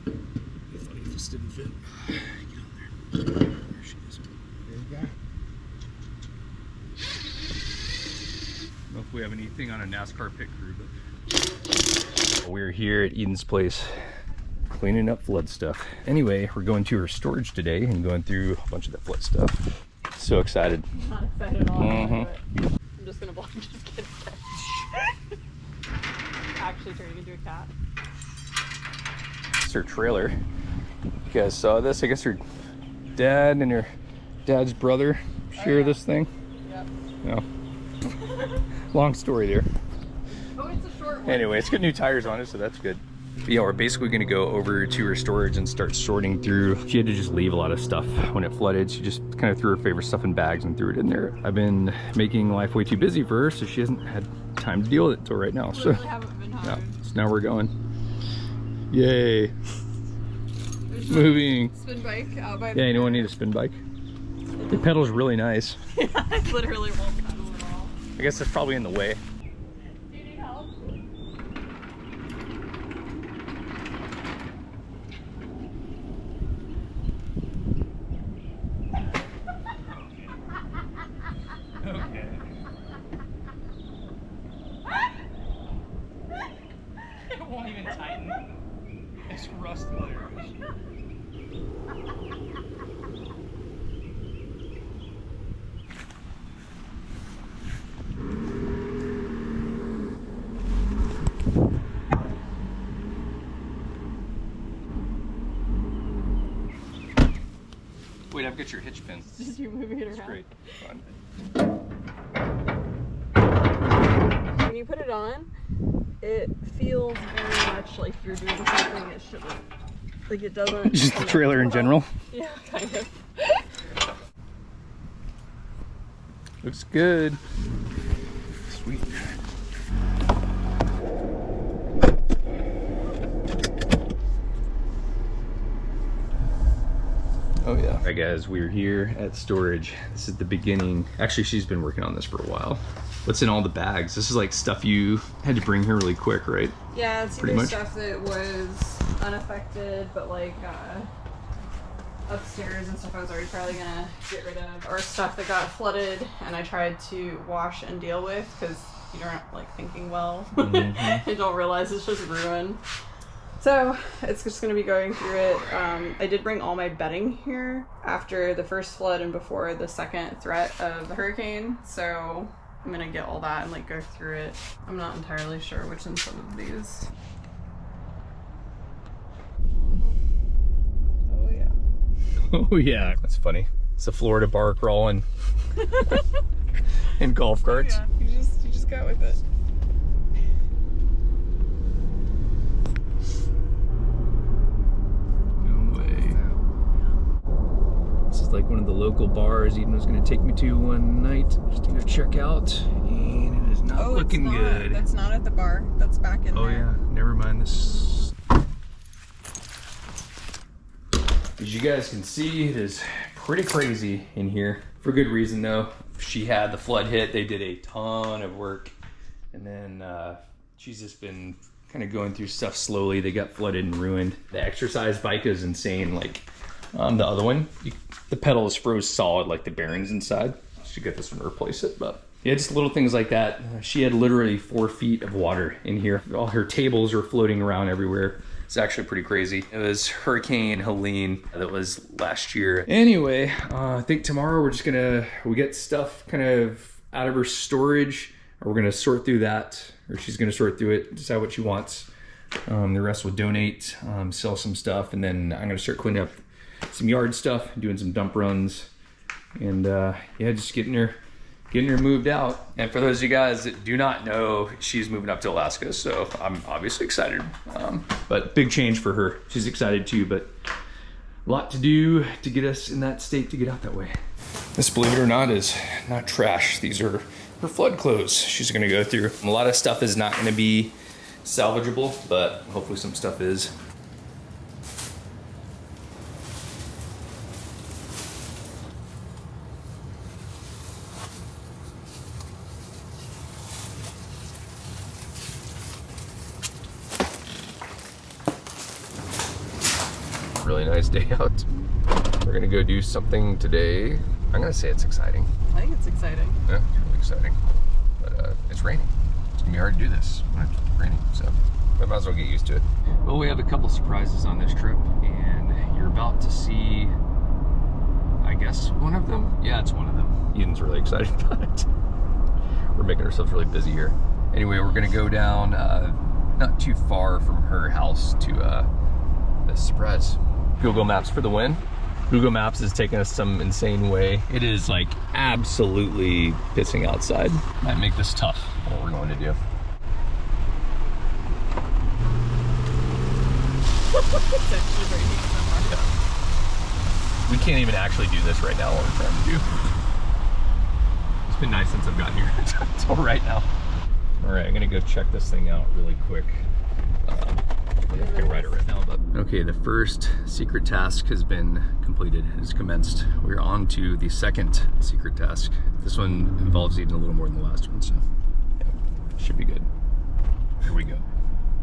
It'd be funny if this didn't fit. Get on there. There she is. There you go. I don't know if we have anything on a NASCAR pit crew, but we're here at Eden's place cleaning up flood stuff. Anyway, we're going to her storage today and going through a bunch of that flood stuff. So excited. I'm not excited at all. Mhm. I'm just gonna block. Just kidding. Actually turning into a cat. It's her trailer. You guys saw this? I guess her dad and her dad's brother share this thing. Yep. No. Long story there. Oh, it's a short one. Anyway, it's got new tires on it, so that's good. But yeah, we're basically gonna go over to her storage and start sorting through. She had to just leave a lot of stuff when it flooded. She just kind of threw her favorite stuff in bags and threw it in there. I've been making life way too busy for her, so she hasn't had time to deal with it until right now. So Literally haven't been home. yeah, so now we're going. Yay. There's a Moving. spin bike out by Yeah, anyone need a spin bike? The pedal's really nice. I literally won't pedal at all. I guess that's probably in the way. Do you need help? Okay. It won't even tighten. It's rust there. Wait, I've got your hitch pin. Just you moving it around. That's great. Fun. When you put it on, it feels very much like you're doing something it shouldn't. Like it doesn't. Just the trailer in general. Yeah, kind of. Looks good. Sweet. Oh yeah. Alright guys, we're here at storage. This is the beginning. Actually, she's been working on this for a while. What's in all the bags? This is like stuff you had to bring here really quick, right? Yeah, it's Pretty either much. stuff that was unaffected, but like upstairs and stuff I was already probably gonna get rid of, or stuff that got flooded and I tried to wash and deal with because you aren't like thinking well and don't realize it's just ruin. So it's just going to be going through it. I did bring all my bedding here after the first flood and before the second threat of the hurricane. So I'm going to get all that and like go through it. I'm not entirely sure which in some of these. Oh yeah. Oh yeah, that's funny. It's a Florida bar crawling in golf carts. Oh, yeah, you just go with it. Like one of the local bars Eden was going to take me to one night just to go check out, and it is not looking good. That's not at the bar. That's back in there. Oh yeah, never mind this. As you guys can see, it is pretty crazy in here. For good reason though. She had the flood hit, they did a ton of work, and then she's just been kind of going through stuff slowly. They got flooded and ruined. The exercise bike is insane. Like the other one, the pedal is froze solid, like the bearings inside. Should get this one to replace it, but yeah, just little things like that. She had literally 4 feet of water in here. All her tables were floating around everywhere. It's actually pretty crazy. It was Hurricane Helene that was last year. Anyway, I think tomorrow we get stuff kind of out of her storage, or we're gonna sort through that, or she's gonna sort through it, decide what she wants. The rest will donate, sell some stuff, and then I'm gonna start cleaning up some yard stuff, doing some dump runs, and yeah, just getting her moved out. And for those of you guys that do not know, she's moving up to Alaska, so I'm obviously excited. But big change for her. She's excited too, but a lot to do to get us in that state to get out that way. This, believe it or not, is not trash. These are her flood clothes she's gonna go through. A lot of stuff is not gonna be salvageable, but hopefully some stuff is. Really nice day out. We're gonna go do something today. I'm gonna say it's exciting. I think it's exciting. Yeah, it's really exciting. But it's raining. It's gonna be hard to do this when it's raining, so I might as well get used to it. Well, we have a couple surprises on this trip, and you're about to see, I guess, one of them. Yeah, it's one of them. Eden's really excited about it. We're making ourselves really busy here. Anyway, we're gonna go down not too far from her house to this surprise. Google Maps for the win. Google Maps is taking us some insane way. It is like absolutely pissing outside. Might make this tough, what we're going to do. It's actually raining so much. Yeah. We can't even actually do this right now, what we're trying to do. It's been nice since I've gotten here. It's all right now. All right, I'm gonna go check this thing out really quick. I'm not gonna ride it right now, but okay, the first secret task has been completed, has commenced. We're on to the second secret task. This one involves even a little more than the last one, so yeah, should be good. Here we go.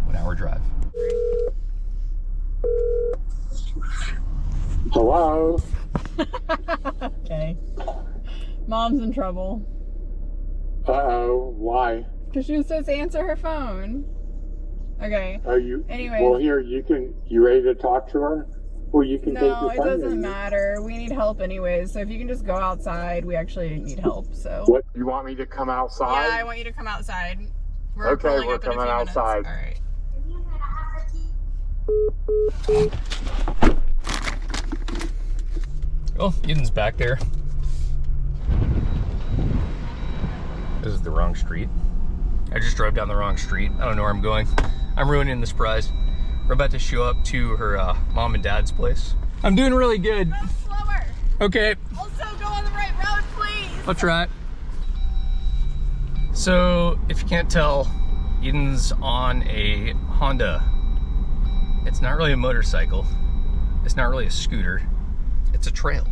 1 hour drive. Hello? Okay. Mom's in trouble. Uh-oh, why? Because she was supposed to answer her phone. Okay. Are you? Anyway. Well, here, you ready to talk to her? Well, you can take your No, phone. it doesn't matter. We need help anyways. So if you can just go outside, we actually need help. So. What? You want me to come outside? Yeah, I want you to come outside. Okay, pulling we're up in a coming few minutes. outside. All right. Oh, Eden's back there. This is the wrong street. I just drove down the wrong street. I don't know where I'm going. I'm ruining the surprise. We're about to show up to her mom and dad's place. I'm doing really good. Go slower. Okay. Also, go on the right road, please. I'll try. So, if you can't tell, Eden's on a Honda. It's not really a motorcycle. It's not really a scooter. It's a trail.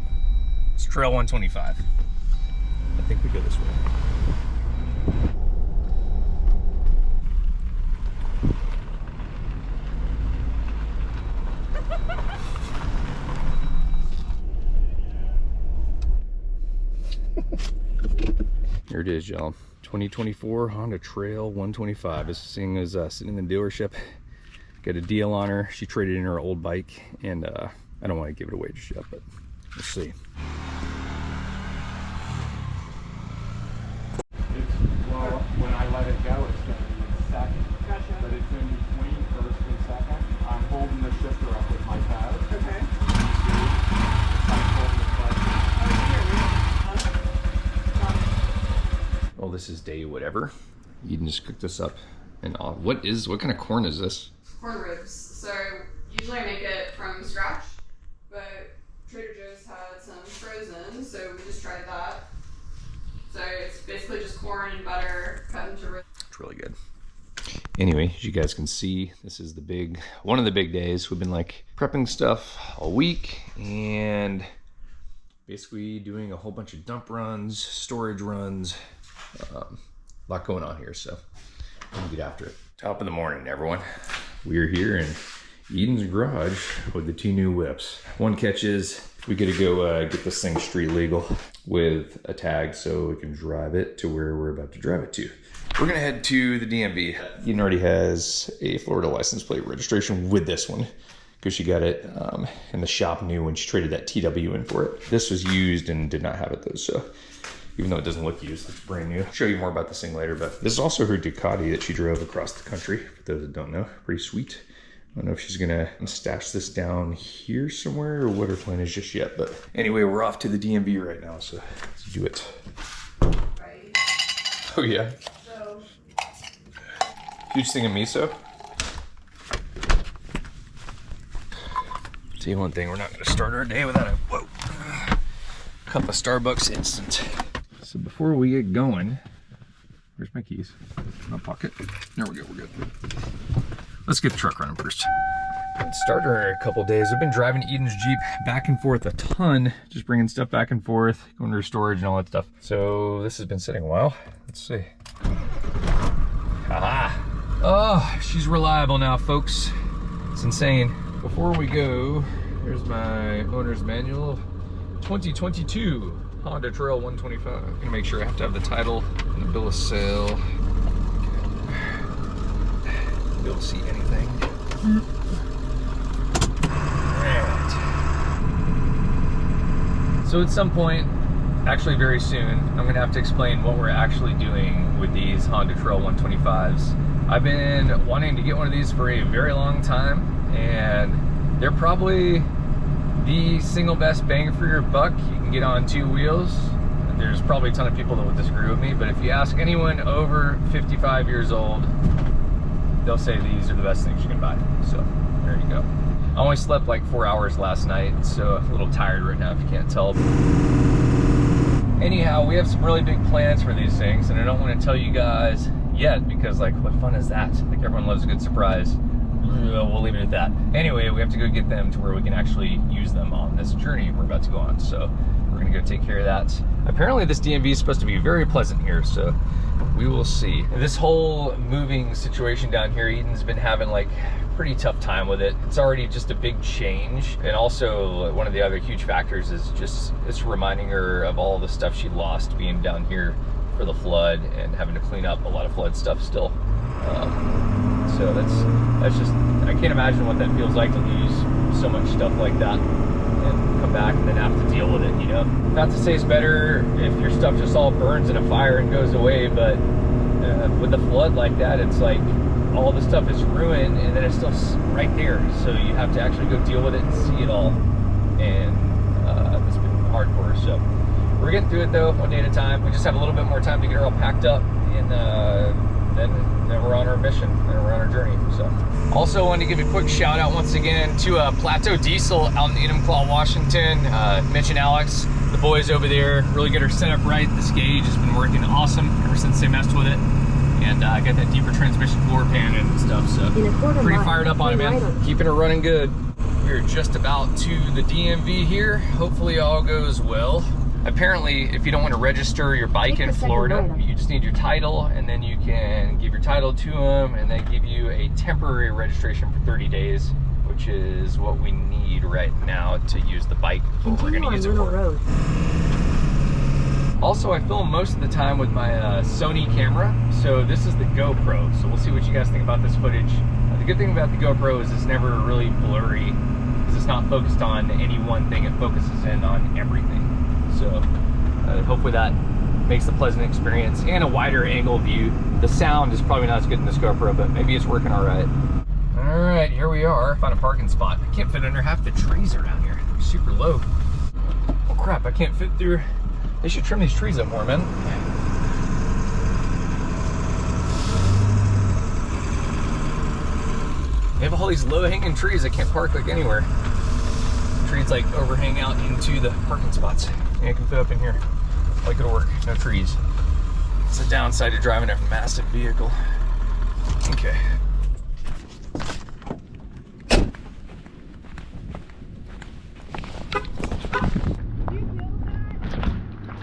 It's Trail 125. I think we go this way. Here it is, y'all. 2024 Honda Trail 125. This thing is sitting in the dealership. got a deal on her. She traded in her old bike, and I don't want to give it away just yet, but we'll see. Well, when I let it go, it's going to be second. Gotcha. But it's in between first and second. I'm holding the shifter up with my pad. Okay. Well, this is day whatever. Eden just cooked this up. And what kind of corn is this? Corn ribs. So usually I make it from scratch, but Trader Joe's had some frozen, so we just tried that. So it's basically just corn and butter cut into ribs. It's really good. Anyway, as you guys can see, this is one of the big days. We've been like prepping stuff all week and basically doing a whole bunch of dump runs, storage runs, a lot going on here. So I'm gonna get after it. Top of the morning, everyone. We're here in Eden's garage with the 2 new whips. One catch is we gotta go get this thing street legal with a tag so we can drive it to where we're about to drive it to. We're gonna head to the DMV. Eden already has a Florida license plate registration with this one because she got it in the shop new when she traded that TW in for it. This was used and did not have it though, so even though it doesn't look used, it's brand new. I'll show you more about this thing later, but this is also her Ducati that she drove across the country. For those that don't know, pretty sweet. I don't know if she's gonna stash this down here somewhere or what her plan is just yet, but anyway, we're off to the DMV right now, so let's do it. Right. Oh yeah. So Huge thing of miso. Tell you one thing, we're not gonna start our day without a cup of Starbucks instant. So before we get going, where's my keys? My pocket. There we go, we're good. Let's get the truck running first. It started her a couple days. I've been driving Eden's Jeep back and forth a ton, just bringing stuff back and forth, going to her storage and all that stuff. So this has been sitting a while. Let's see. Aha! Oh, she's reliable now, folks. It's insane. Before we go, here's my owner's manual. 2022 Honda Trail 125. I'm gonna make sure I have to have the title and the bill of sale. Be able to see anything. Right. So at some point, actually very soon, I'm gonna have to explain what we're actually doing with these Honda Trail 125s. I've been wanting to get one of these for a very long time, and they're probably the single best bang for your buck you can get on 2 wheels. There's probably a ton of people that would disagree with me, but if you ask anyone over 55 years old, they'll say these are the best things you can buy. So there you go. I only slept like 4 hours last night, so I'm a little tired right now if you can't tell. Anyhow, we have some really big plans for these things, and I don't want to tell you guys yet because like, what fun is that? Like, everyone loves a good surprise. We'll leave it at that. Anyway, we have to go get them to where we can actually use them on this journey we're about to go on. So we're gonna go take care of that. Apparently this DMV is supposed to be very pleasant here, so we will see. This whole moving situation down here, Eden's been having like pretty tough time with it. It's already just a big change. And also one of the other huge factors is just, it's reminding her of all the stuff she lost being down here for the flood and having to clean up a lot of flood stuff still. So that's just, I can't imagine what that feels like to lose so much stuff like that and come back and then have to deal with it, you know? Not to say it's better if your stuff just all burns in a fire and goes away, but with the flood like that, it's like all the stuff is ruined and then it's still right there. So you have to actually go deal with it and see it all. And it's been hard for her, so. We're getting through it though, one day at a time. We just have a little bit more time to get her all packed up, and then we're on our mission, and we're on our journey. So, also wanted to give a quick shout out once again to Plateau Diesel out in Enumclaw, Washington. Mitch and Alex, the boys over there, really get her set up right. This gauge has been working awesome ever since they messed with it, and I got that deeper transmission floor pan and stuff. So pretty fired up on it, man. Keeping her running good. We're just about to the DMV here. Hopefully all goes well. Apparently, if you don't want to register your bike in Florida, you just need your title, and then you can give your title to them, and they give you a temporary registration for 30 days, which is what we need right now to use the bike for what we're going to use it for. Also, I film most of the time with my Sony camera, so this is the GoPro, so we'll see what you guys think about this footage. I think good thing about the GoPro is it's never really blurry, because it's not focused on any one thing, it focuses in on everything. So hopefully that makes the pleasant experience and a wider angle view. The sound is probably not as good in this GoPro, but maybe it's working all right. All right, here we are. Found a parking spot. I can't fit under half the trees around here. They're super low. Oh crap, I can't fit through. They should trim these trees up more, man. They have all these low-hanging trees. I can't park like anywhere. Trees like overhang out into the parking spots. Yeah, I can fit up in here. Like it'll work. No trees. It's the downside of driving a massive vehicle. Okay.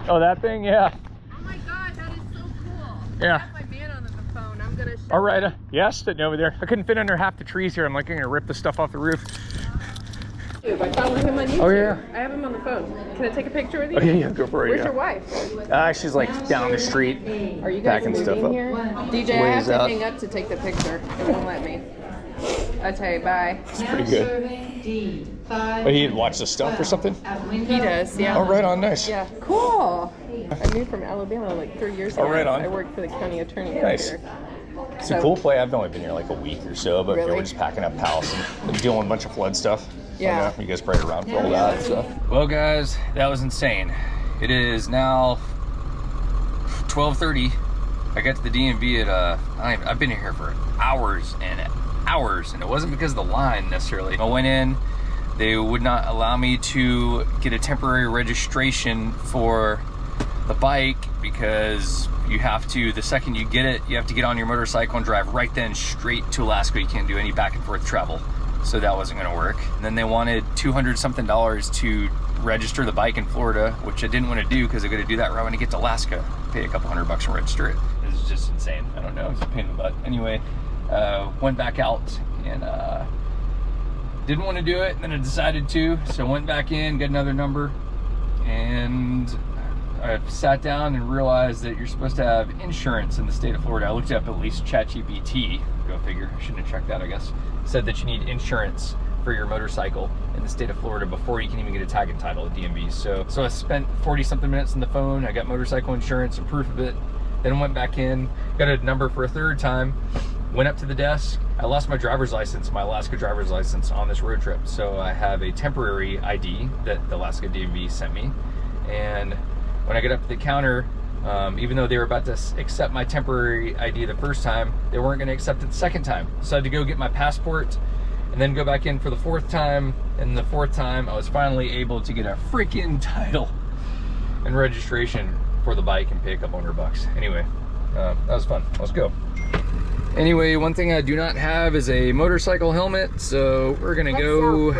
Oh, that thing? Yeah. Oh my god, that is so cool. Yeah. I have my man on the phone. I'm gonna show All right. Yeah, sitting over there. I couldn't fit under half the trees here. I'm like, I'm gonna rip the stuff off the roof. I follow him on YouTube. Oh, yeah. I have him on the phone. Can I take a picture with you? Okay, yeah, go for it. Where's Yeah. your wife? She's like down the street. Are you guys packing stuff moving up. here? DJ, I have Ways to out. hang up to take the picture. It won't let me. Okay, bye. It's pretty good. But he had watched the stuff or something? He does, yeah. Oh, right on. Nice. Yeah, cool. I moved from Alabama like 3 years ago. Oh, right on. I worked for the county attorney Nice. up here. It's a cool play. I've only been here like a week or so, but Really? we're just packing up house and dealing with a bunch of flood stuff. Yeah. You guys probably around for all that. So. Well, guys, that was insane. It is now 12:30. I got to the DMV at I've been here for hours and hours, and it wasn't because of the line necessarily. I went in, they would not allow me to get a temporary registration for the bike because you have to, the second you get it, you have to get on your motorcycle and drive right then straight to Alaska. You can't do any back and forth travel. So that wasn't gonna work. And then they wanted $200 something to register the bike in Florida, which I didn't want to do because I got to do that right when I get to Alaska. Pay a couple $100 and register it. This is just insane. I don't know, it's a pain in the butt. Anyway, went back out and didn't want to do it, and then I decided to. So I went back in, got another number, and I sat down and realized that you're supposed to have insurance in the state of Florida. I looked up at least ChatGPT, go figure, I shouldn't have checked that I guess, said that you need insurance for your motorcycle in the state of Florida before you can even get a tag and title at DMV. So I spent 40 something minutes on the phone, I got motorcycle insurance and proof of it, then went back in, got a number for a third time, went up to the desk. I lost my driver's license, my Alaska driver's license on this road trip. So I have a temporary ID that the Alaska DMV sent me. And when I get up to the counter, even though they were about to accept my temporary ID the first time, they weren't going to accept it the second time. So I had to go get my passport and then go back in for the fourth time. And the fourth time, I was finally able to get a freaking title and registration for the bike and pay a couple $100. Anyway, that was fun. Let's go. Anyway, one thing I do not have is a motorcycle helmet, so we're gonna go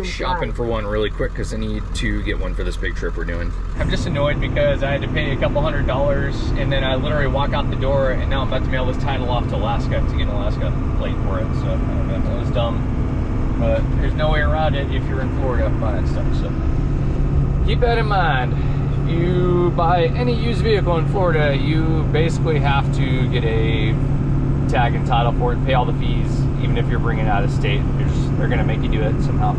shopping for one really quick because I need to get one for this big trip we're doing. I'm just annoyed because I had to pay a couple $100 and then I literally walk out the door and now I'm about to mail this title off to Alaska to get an Alaska plate for it. So that was dumb, but there's no way around it if you're in Florida buying stuff. So keep that in mind. If you buy any used vehicle in Florida, you basically have to get a tag and title for it, pay all the fees, even if you're bringing it out of state. They're gonna make you do it somehow.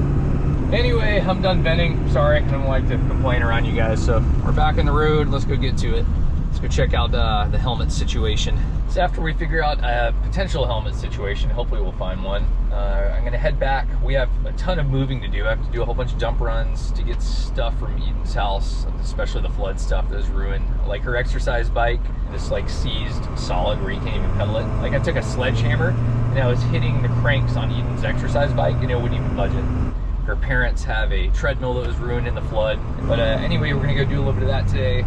Anyway, I'm done venting. Sorry, I don't like to complain around you guys. So we're back on the road. Let's go get to it. Let's go check out the helmet situation. So after we figure out a potential helmet situation, hopefully we'll find one. I'm gonna head back. We have a ton of moving to do. I have to do a whole bunch of dump runs to get stuff from Eden's house, especially the flood stuff that was ruined. Like her exercise bike, this like seized solid where you can't even pedal it. Like I took a sledgehammer and I was hitting the cranks on Eden's exercise bike and it wouldn't even budge it. Her parents have a treadmill that was ruined in the flood. But anyway, we're gonna go do a little bit of that today.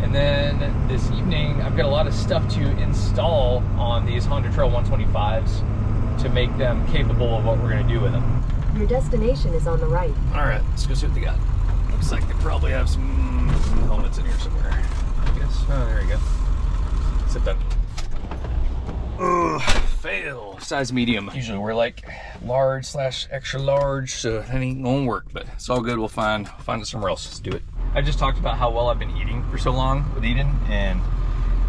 And then this evening, I've got a lot of stuff to install on these Honda Trail 125s to make them capable of what we're gonna do with them. Your destination is on the right. All right, let's go see what they got. Looks like they probably have some helmets in here somewhere, I guess. Oh, there you go. Sit down. Ugh, fail. Size medium. Usually we're like large / extra large, so that ain't gonna work, but it's all good. We'll find it somewhere else. Let's do it. I just talked about how well I've been eating for so long with Eden, and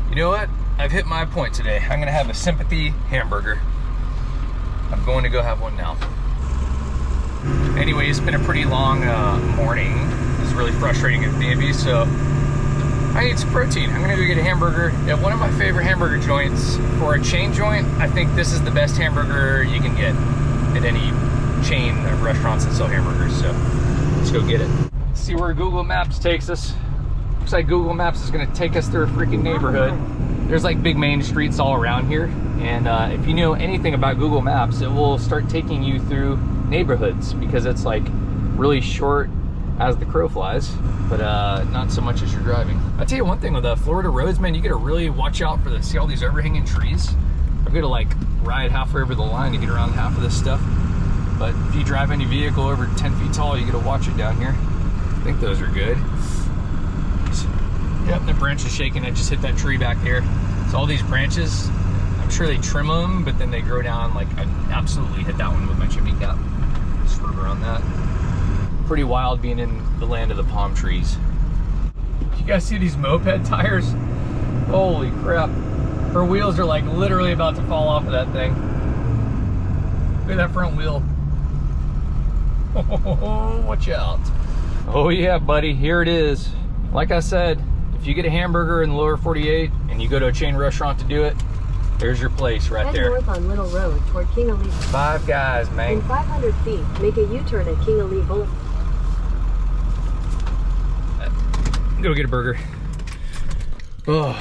you know what? I've hit my point today. I'm gonna have a sympathy hamburger. I'm going to go have one now. Anyway, it's been a pretty long morning. It's really frustrating at baby, so I need some protein. I'm gonna go get a hamburger at one of my favorite hamburger joints. For a chain joint, I think this is the best hamburger you can get at any chain of restaurants that sell hamburgers, so let's go get it. See where Google Maps takes us. Looks like Google Maps is gonna take us through a freaking neighborhood. There's like big main streets all around here, and if you know anything about Google Maps, it will start taking you through neighborhoods because it's like really short as the crow flies, but not so much as you're driving. I'll tell you one thing with the Florida roads, man, you gotta really watch out for see all these overhanging trees. I'm gonna like ride halfway over the line to get around half of this stuff. But if you drive any vehicle over 10 feet tall, you gotta watch it down here. I think those are good. Yep, the branch is shaking. I just hit that tree back there. So all these branches, I'm sure they trim them, but then they grow down. Like I absolutely hit that one with my chimney cap. Swerve around that. Pretty wild being in the land of the palm trees. You guys see these moped tires? Holy crap. Her wheels are like literally about to fall off of that thing. Look at that front wheel. Oh, watch out. Oh yeah, buddy, here it is. Like I said, if you get a hamburger in the lower 48 and you go to a chain restaurant to do it, there's your place right there. Head north on Little Road toward King Ali. Five Guys, man. In 500 feet, make a U-turn at King Ali Boulevard. Go get a burger. Oh.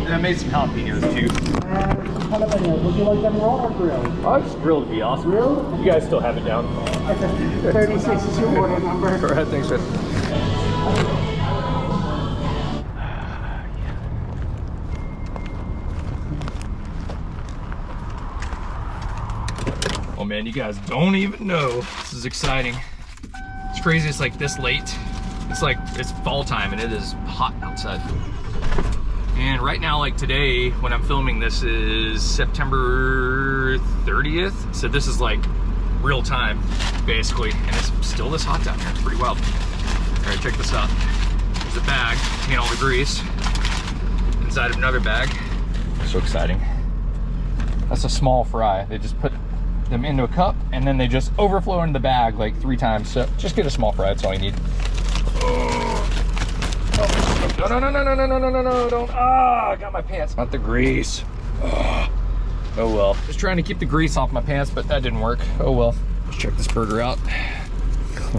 And I made some jalapenos too. Jalapenos, would you like them raw or grilled? Oh, just grilled would be awesome. Grilled? You guys still have it down? 36 is your order number. All right, thanks, man. Oh man, you guys don't even know. This is exciting. It's crazy, it's like this late. It's like, it's fall time and it is hot outside. And right now, like today, when I'm filming this is September 30th. So this is like real time, basically. And it's still this hot down here, it's pretty wild. All right, check this out. There's a bag containing all the grease inside of another bag. So exciting. That's a small fry. They just put them into a cup and then they just overflow into the bag like 3 times. So just get a small fry, that's all you need. No, don't. Ah, I got my pants. Not the grease. Oh well. Just trying to keep the grease off my pants, but that didn't work. Oh well. Let's check this burger out.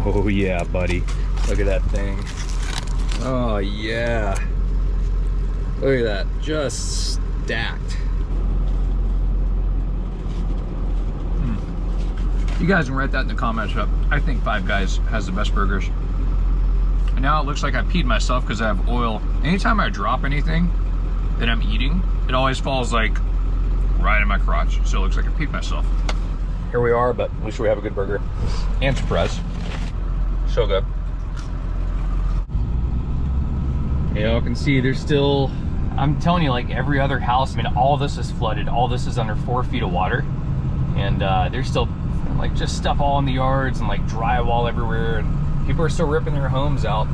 Oh yeah, buddy. Look at that thing. Oh yeah. Look at that. Just stacked. You guys can write that in the comments up. I think Five Guys has the best burgers. And now it looks like I peed myself because I have oil. Anytime I drop anything that I'm eating, it always falls like right in my crotch. So it looks like I peed myself. Here we are, but at least we have a good burger. And surprise. So good. Y'all can see there's still, I'm telling you, like every other house, I mean, all this is flooded. All this is under 4 feet of water. And there's still like just stuff all in the yards and like drywall everywhere. And people are still ripping their homes out.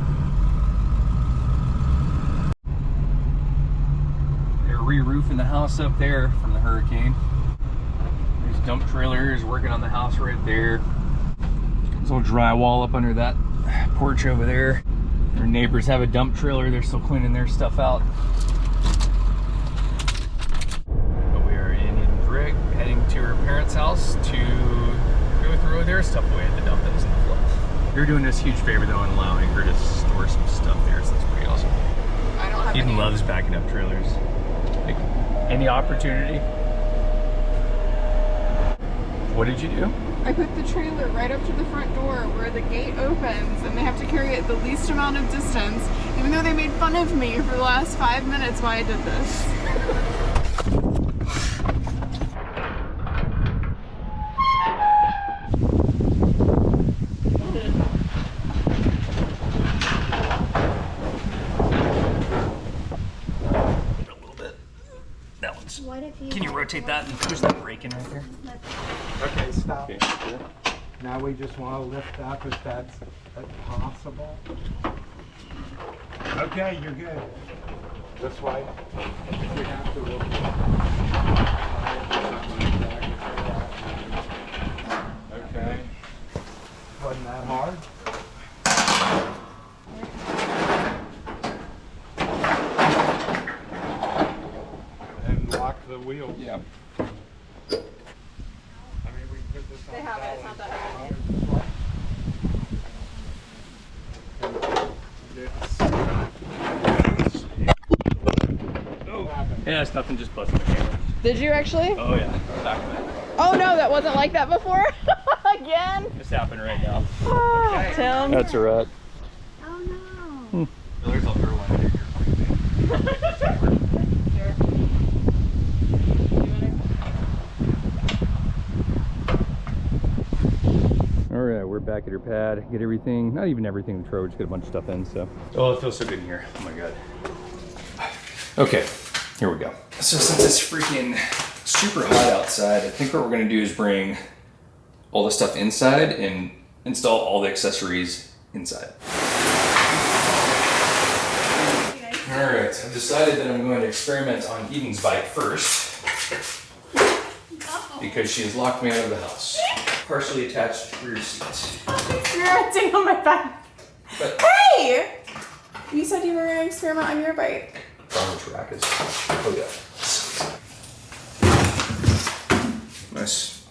They're re-roofing the house up there from the hurricane. There's dump trailers working on the house right there. There's a little drywall up under that porch over there. Their neighbors have a dump trailer. They're still cleaning their stuff out. But we are in Drigg, heading to her parents' house to go throw their stuff away at the dump that was in the flood. You're doing us a huge favor though and allowing her to store some stuff there, so that's pretty awesome. I don't have Eden loves backing up trailers. Like, any opportunity. What did you do? I put the trailer right up to the front door where the gate opens and they have to carry it the least amount of distance, even though they made fun of me for the last 5 minutes while I did this. Can you rotate that and push that brake in right there? Okay, stop. Okay. Now we just want to lift up if that's possible. Okay, you're good. This way. If we have to, we'll okay. Wasn't that hard? And lock the wheel. Yeah. I mean, we can put this on. They have it, it's not that heavy. Yeah, it's nothing, just busting the camera. Did you actually? Oh yeah, back of it. Oh no, that wasn't like that before? Again? It's happening right now. Oh, Tim. That's a rat. Oh no. There's a third one. Alright, we're back at her pad. Get everything, not even everything in the trailer, just get a bunch of stuff in, so. Oh, it feels so good in here. Oh my god. Okay, here we go. So since it's freaking super hot outside, I think what we're gonna do is bring all the stuff inside and install all the accessories inside. Alright, I've decided that I'm going to experiment on Eden's bike first. Because she has locked me out of the house. Partially attached rear seat. You're acting on my back. But Hey! You said you were going to experiment on your bike. farmer's rack is, oh yeah. Nice.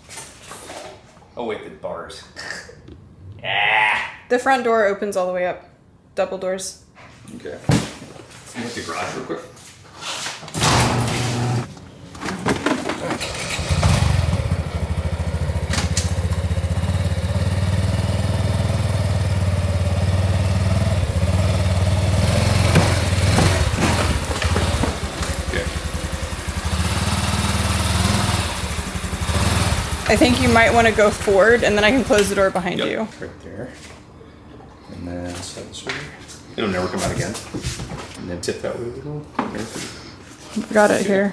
Oh wait, the bars. The front door opens all the way up. Double doors. Okay. Can you hit the garage real quick? I think you might want to go forward and then I can close the door behind you. Right there. And then slide this over. It'll never come out again. And then tip that way a little. Got it here.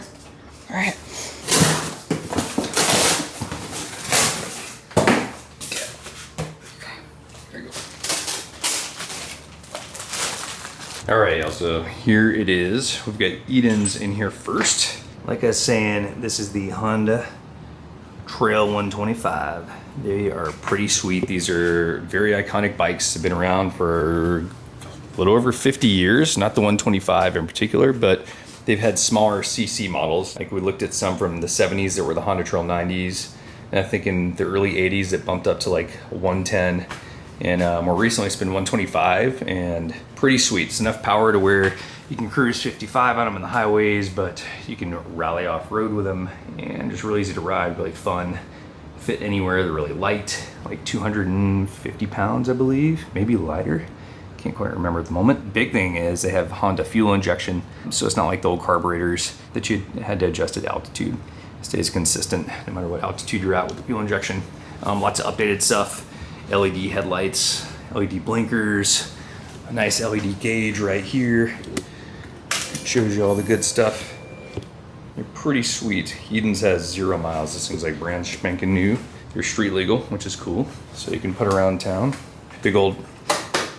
All right. There you go. All right, y'all, so here it is. We've got Eden's in here first. Like I was saying, this is the Honda Trail 125. They are pretty sweet. These are very iconic bikes. They've been around for a little over 50 years, not the 125 in particular, but they've had smaller CC models. Like we looked at some from the 70s that were the Honda Trail 90s. And I think in the early 80s, it bumped up to like 110. And more recently, it's been 125 and pretty sweet. It's enough power to where you can cruise 55 on them in the highways, but you can rally off-road with them and just really easy to ride, really fun. Fit anywhere, they're really light, like 250 pounds, I believe, maybe lighter. Can't quite remember at the moment. Big thing is they have Honda fuel injection, so it's not like the old carburetors that you had to adjust at altitude. It stays consistent no matter what altitude you're at with the fuel injection. Lots of updated stuff, LED headlights, LED blinkers, a nice LED gauge right here. Shows you all the good stuff. They're pretty sweet. Eden's has 0 miles. This thing's like brand spanking new. They're street legal, which is cool. So you can put around town. Big old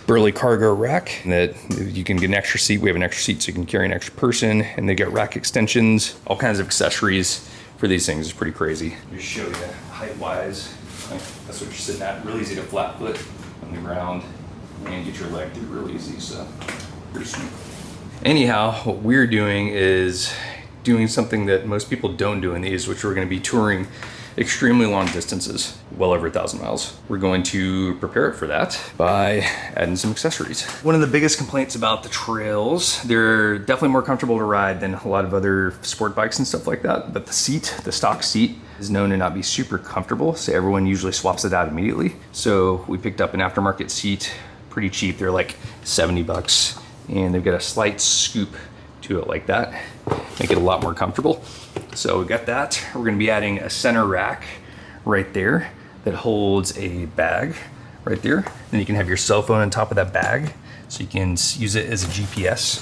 burly cargo rack that you can get an extra seat. We have an extra seat so you can carry an extra person, and they get rack extensions, all kinds of accessories for these things. It's pretty crazy. Just show you height wise. That's what you're sitting at. Really easy to flat foot on the ground and get your leg through real easy. So pretty sweet. Anyhow, what we're doing is doing something that most people don't do in these, which we're going to be touring extremely long distances, well over 1,000 miles. We're going to prepare it for that by adding some accessories. One of the biggest complaints about the trails, they're definitely more comfortable to ride than a lot of other sport bikes and stuff like that, but the seat, the stock seat, is known to not be super comfortable, so everyone usually swaps it out immediately. So we picked up an aftermarket seat, pretty cheap. They're like 70 bucks. And they've got a slight scoop to it like that, make it a lot more comfortable. So we got that. We're gonna be adding a center rack right there that holds a bag right there. Then you can have your cell phone on top of that bag, so you can use it as a GPS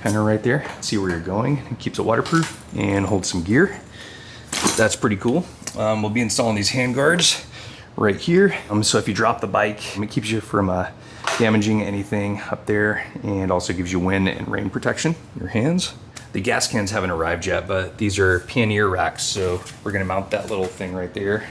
kind of right there. See where you're going. It keeps it waterproof and holds some gear. That's pretty cool. We'll be installing these hand guards right here. So if you drop the bike, it keeps you from damaging anything up there, and also gives you wind and rain protection in your hands. The gas cans haven't arrived yet, but these are Pioneer racks. So we're gonna mount that little thing right there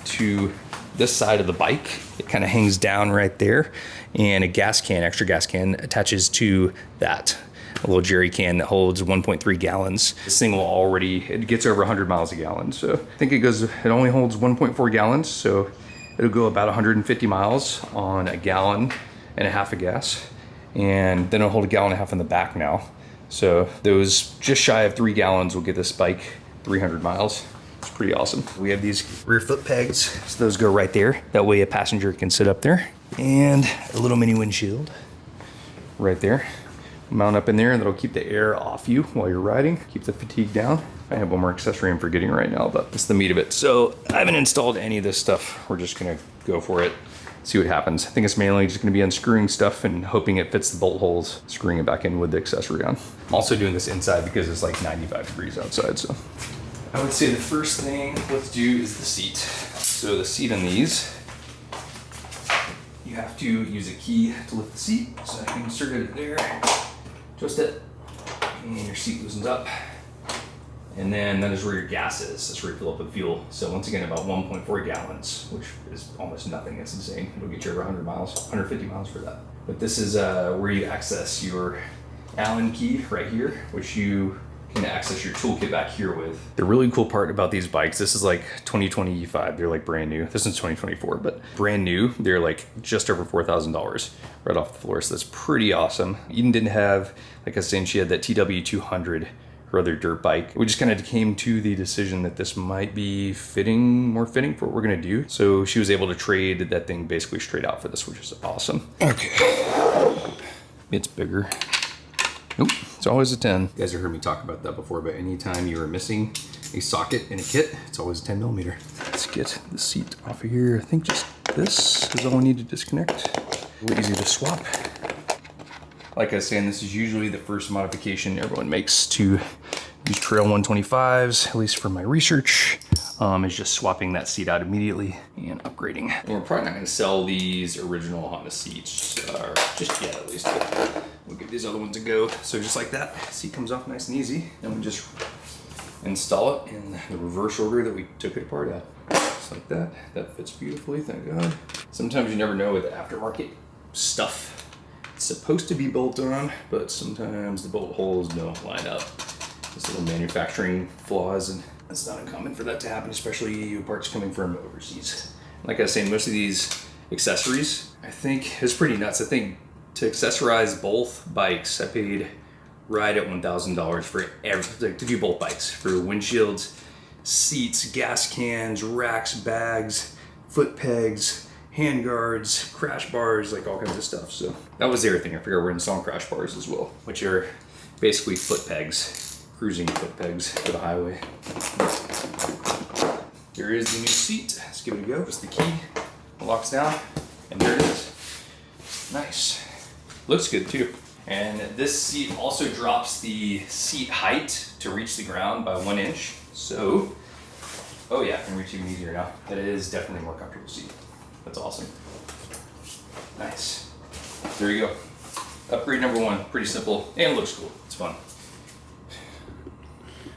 to this side of the bike. It kind of hangs down right there, and a gas can, extra gas can, attaches to that. A little jerry can that holds 1.3 gallons. This thing will already, it gets over 100 miles a gallon. So I think it only holds 1.4 gallons. So it'll go about 150 miles on a gallon and a half of gas. And then it'll hold a gallon and a half in the back now. So those just shy of 3 gallons will get this bike 300 miles. It's pretty awesome. We have these rear foot pegs. So those go right there. That way a passenger can sit up there. And a little mini windshield right there. Mount up in there, and that'll keep the air off you while you're riding, keep the fatigue down. I have one more accessory I'm forgetting right now, but it's the meat of it. So I haven't installed any of this stuff. We're just gonna go for it, see what happens. I think it's mainly just gonna be unscrewing stuff and hoping it fits the bolt holes, screwing it back in with the accessory on. I'm also doing this inside because it's like 95 degrees outside, so. I would say the first thing let's do is the seat. So the seat on these, you have to use a key to lift the seat. So I can insert it there. Twist it, and your seat loosens up. And then that is where your gas is. That's where you fill up with fuel. So once again, about 1.4 gallons, which is almost nothing. It's insane. It'll get you over 100 miles, 150 miles for that. But this is where you access your Allen key right here, which you can access your toolkit back here with. The really cool part about these bikes, this is like 2025, they're like brand new. This is 2024, but brand new. They're like just over $4,000 right off the floor. So that's pretty awesome. Eden didn't have, like I was saying, she had that TW200, her other dirt bike. We just kind of came to the decision that this might be more fitting for what we're gonna do. So she was able to trade that thing basically straight out for this, which is awesome. Okay, it's bigger. Nope, it's always a 10. You guys have heard me talk about that before, but anytime you are missing a socket in a kit, it's always a 10 millimeter. Let's get the seat off of here. I think just this is all we need to disconnect. Really easy to swap. Like I was saying, this is usually the first modification everyone makes to use trail 125s, at least for my research, is just swapping that seat out immediately and upgrading. And we're probably not gonna sell these original Honda seats, just yet at least. We'll give these other ones a go. So just like that, seat comes off nice and easy. Then we just install it in the reverse order that we took it apart at. Just like that. That fits beautifully, thank God. Sometimes you never know with aftermarket stuff. It's supposed to be bolt on, but sometimes the bolt holes don't line up. There's little manufacturing flaws, and it's not uncommon for that to happen, especially parts coming from overseas. Like I was saying, most of these accessories, I think, is pretty nuts. I think to accessorize both bikes, I paid right at $1,000 for everything, to do both bikes, for windshields, seats, gas cans, racks, bags, foot pegs, hand guards, crash bars, like all kinds of stuff. So that was everything. I figured we're installing crash bars as well, which are basically foot pegs, cruising foot pegs for the highway. Here is the new seat. Let's give it a go. Just the key, it locks down, and there it is. Nice. Looks good too. And this seat also drops the seat height to reach the ground by 1 inch. So, oh yeah, I can reach even easier now. That is definitely a more comfortable seat. That's awesome. Nice. There you go. Upgrade number 1, pretty simple and looks cool. It's fun.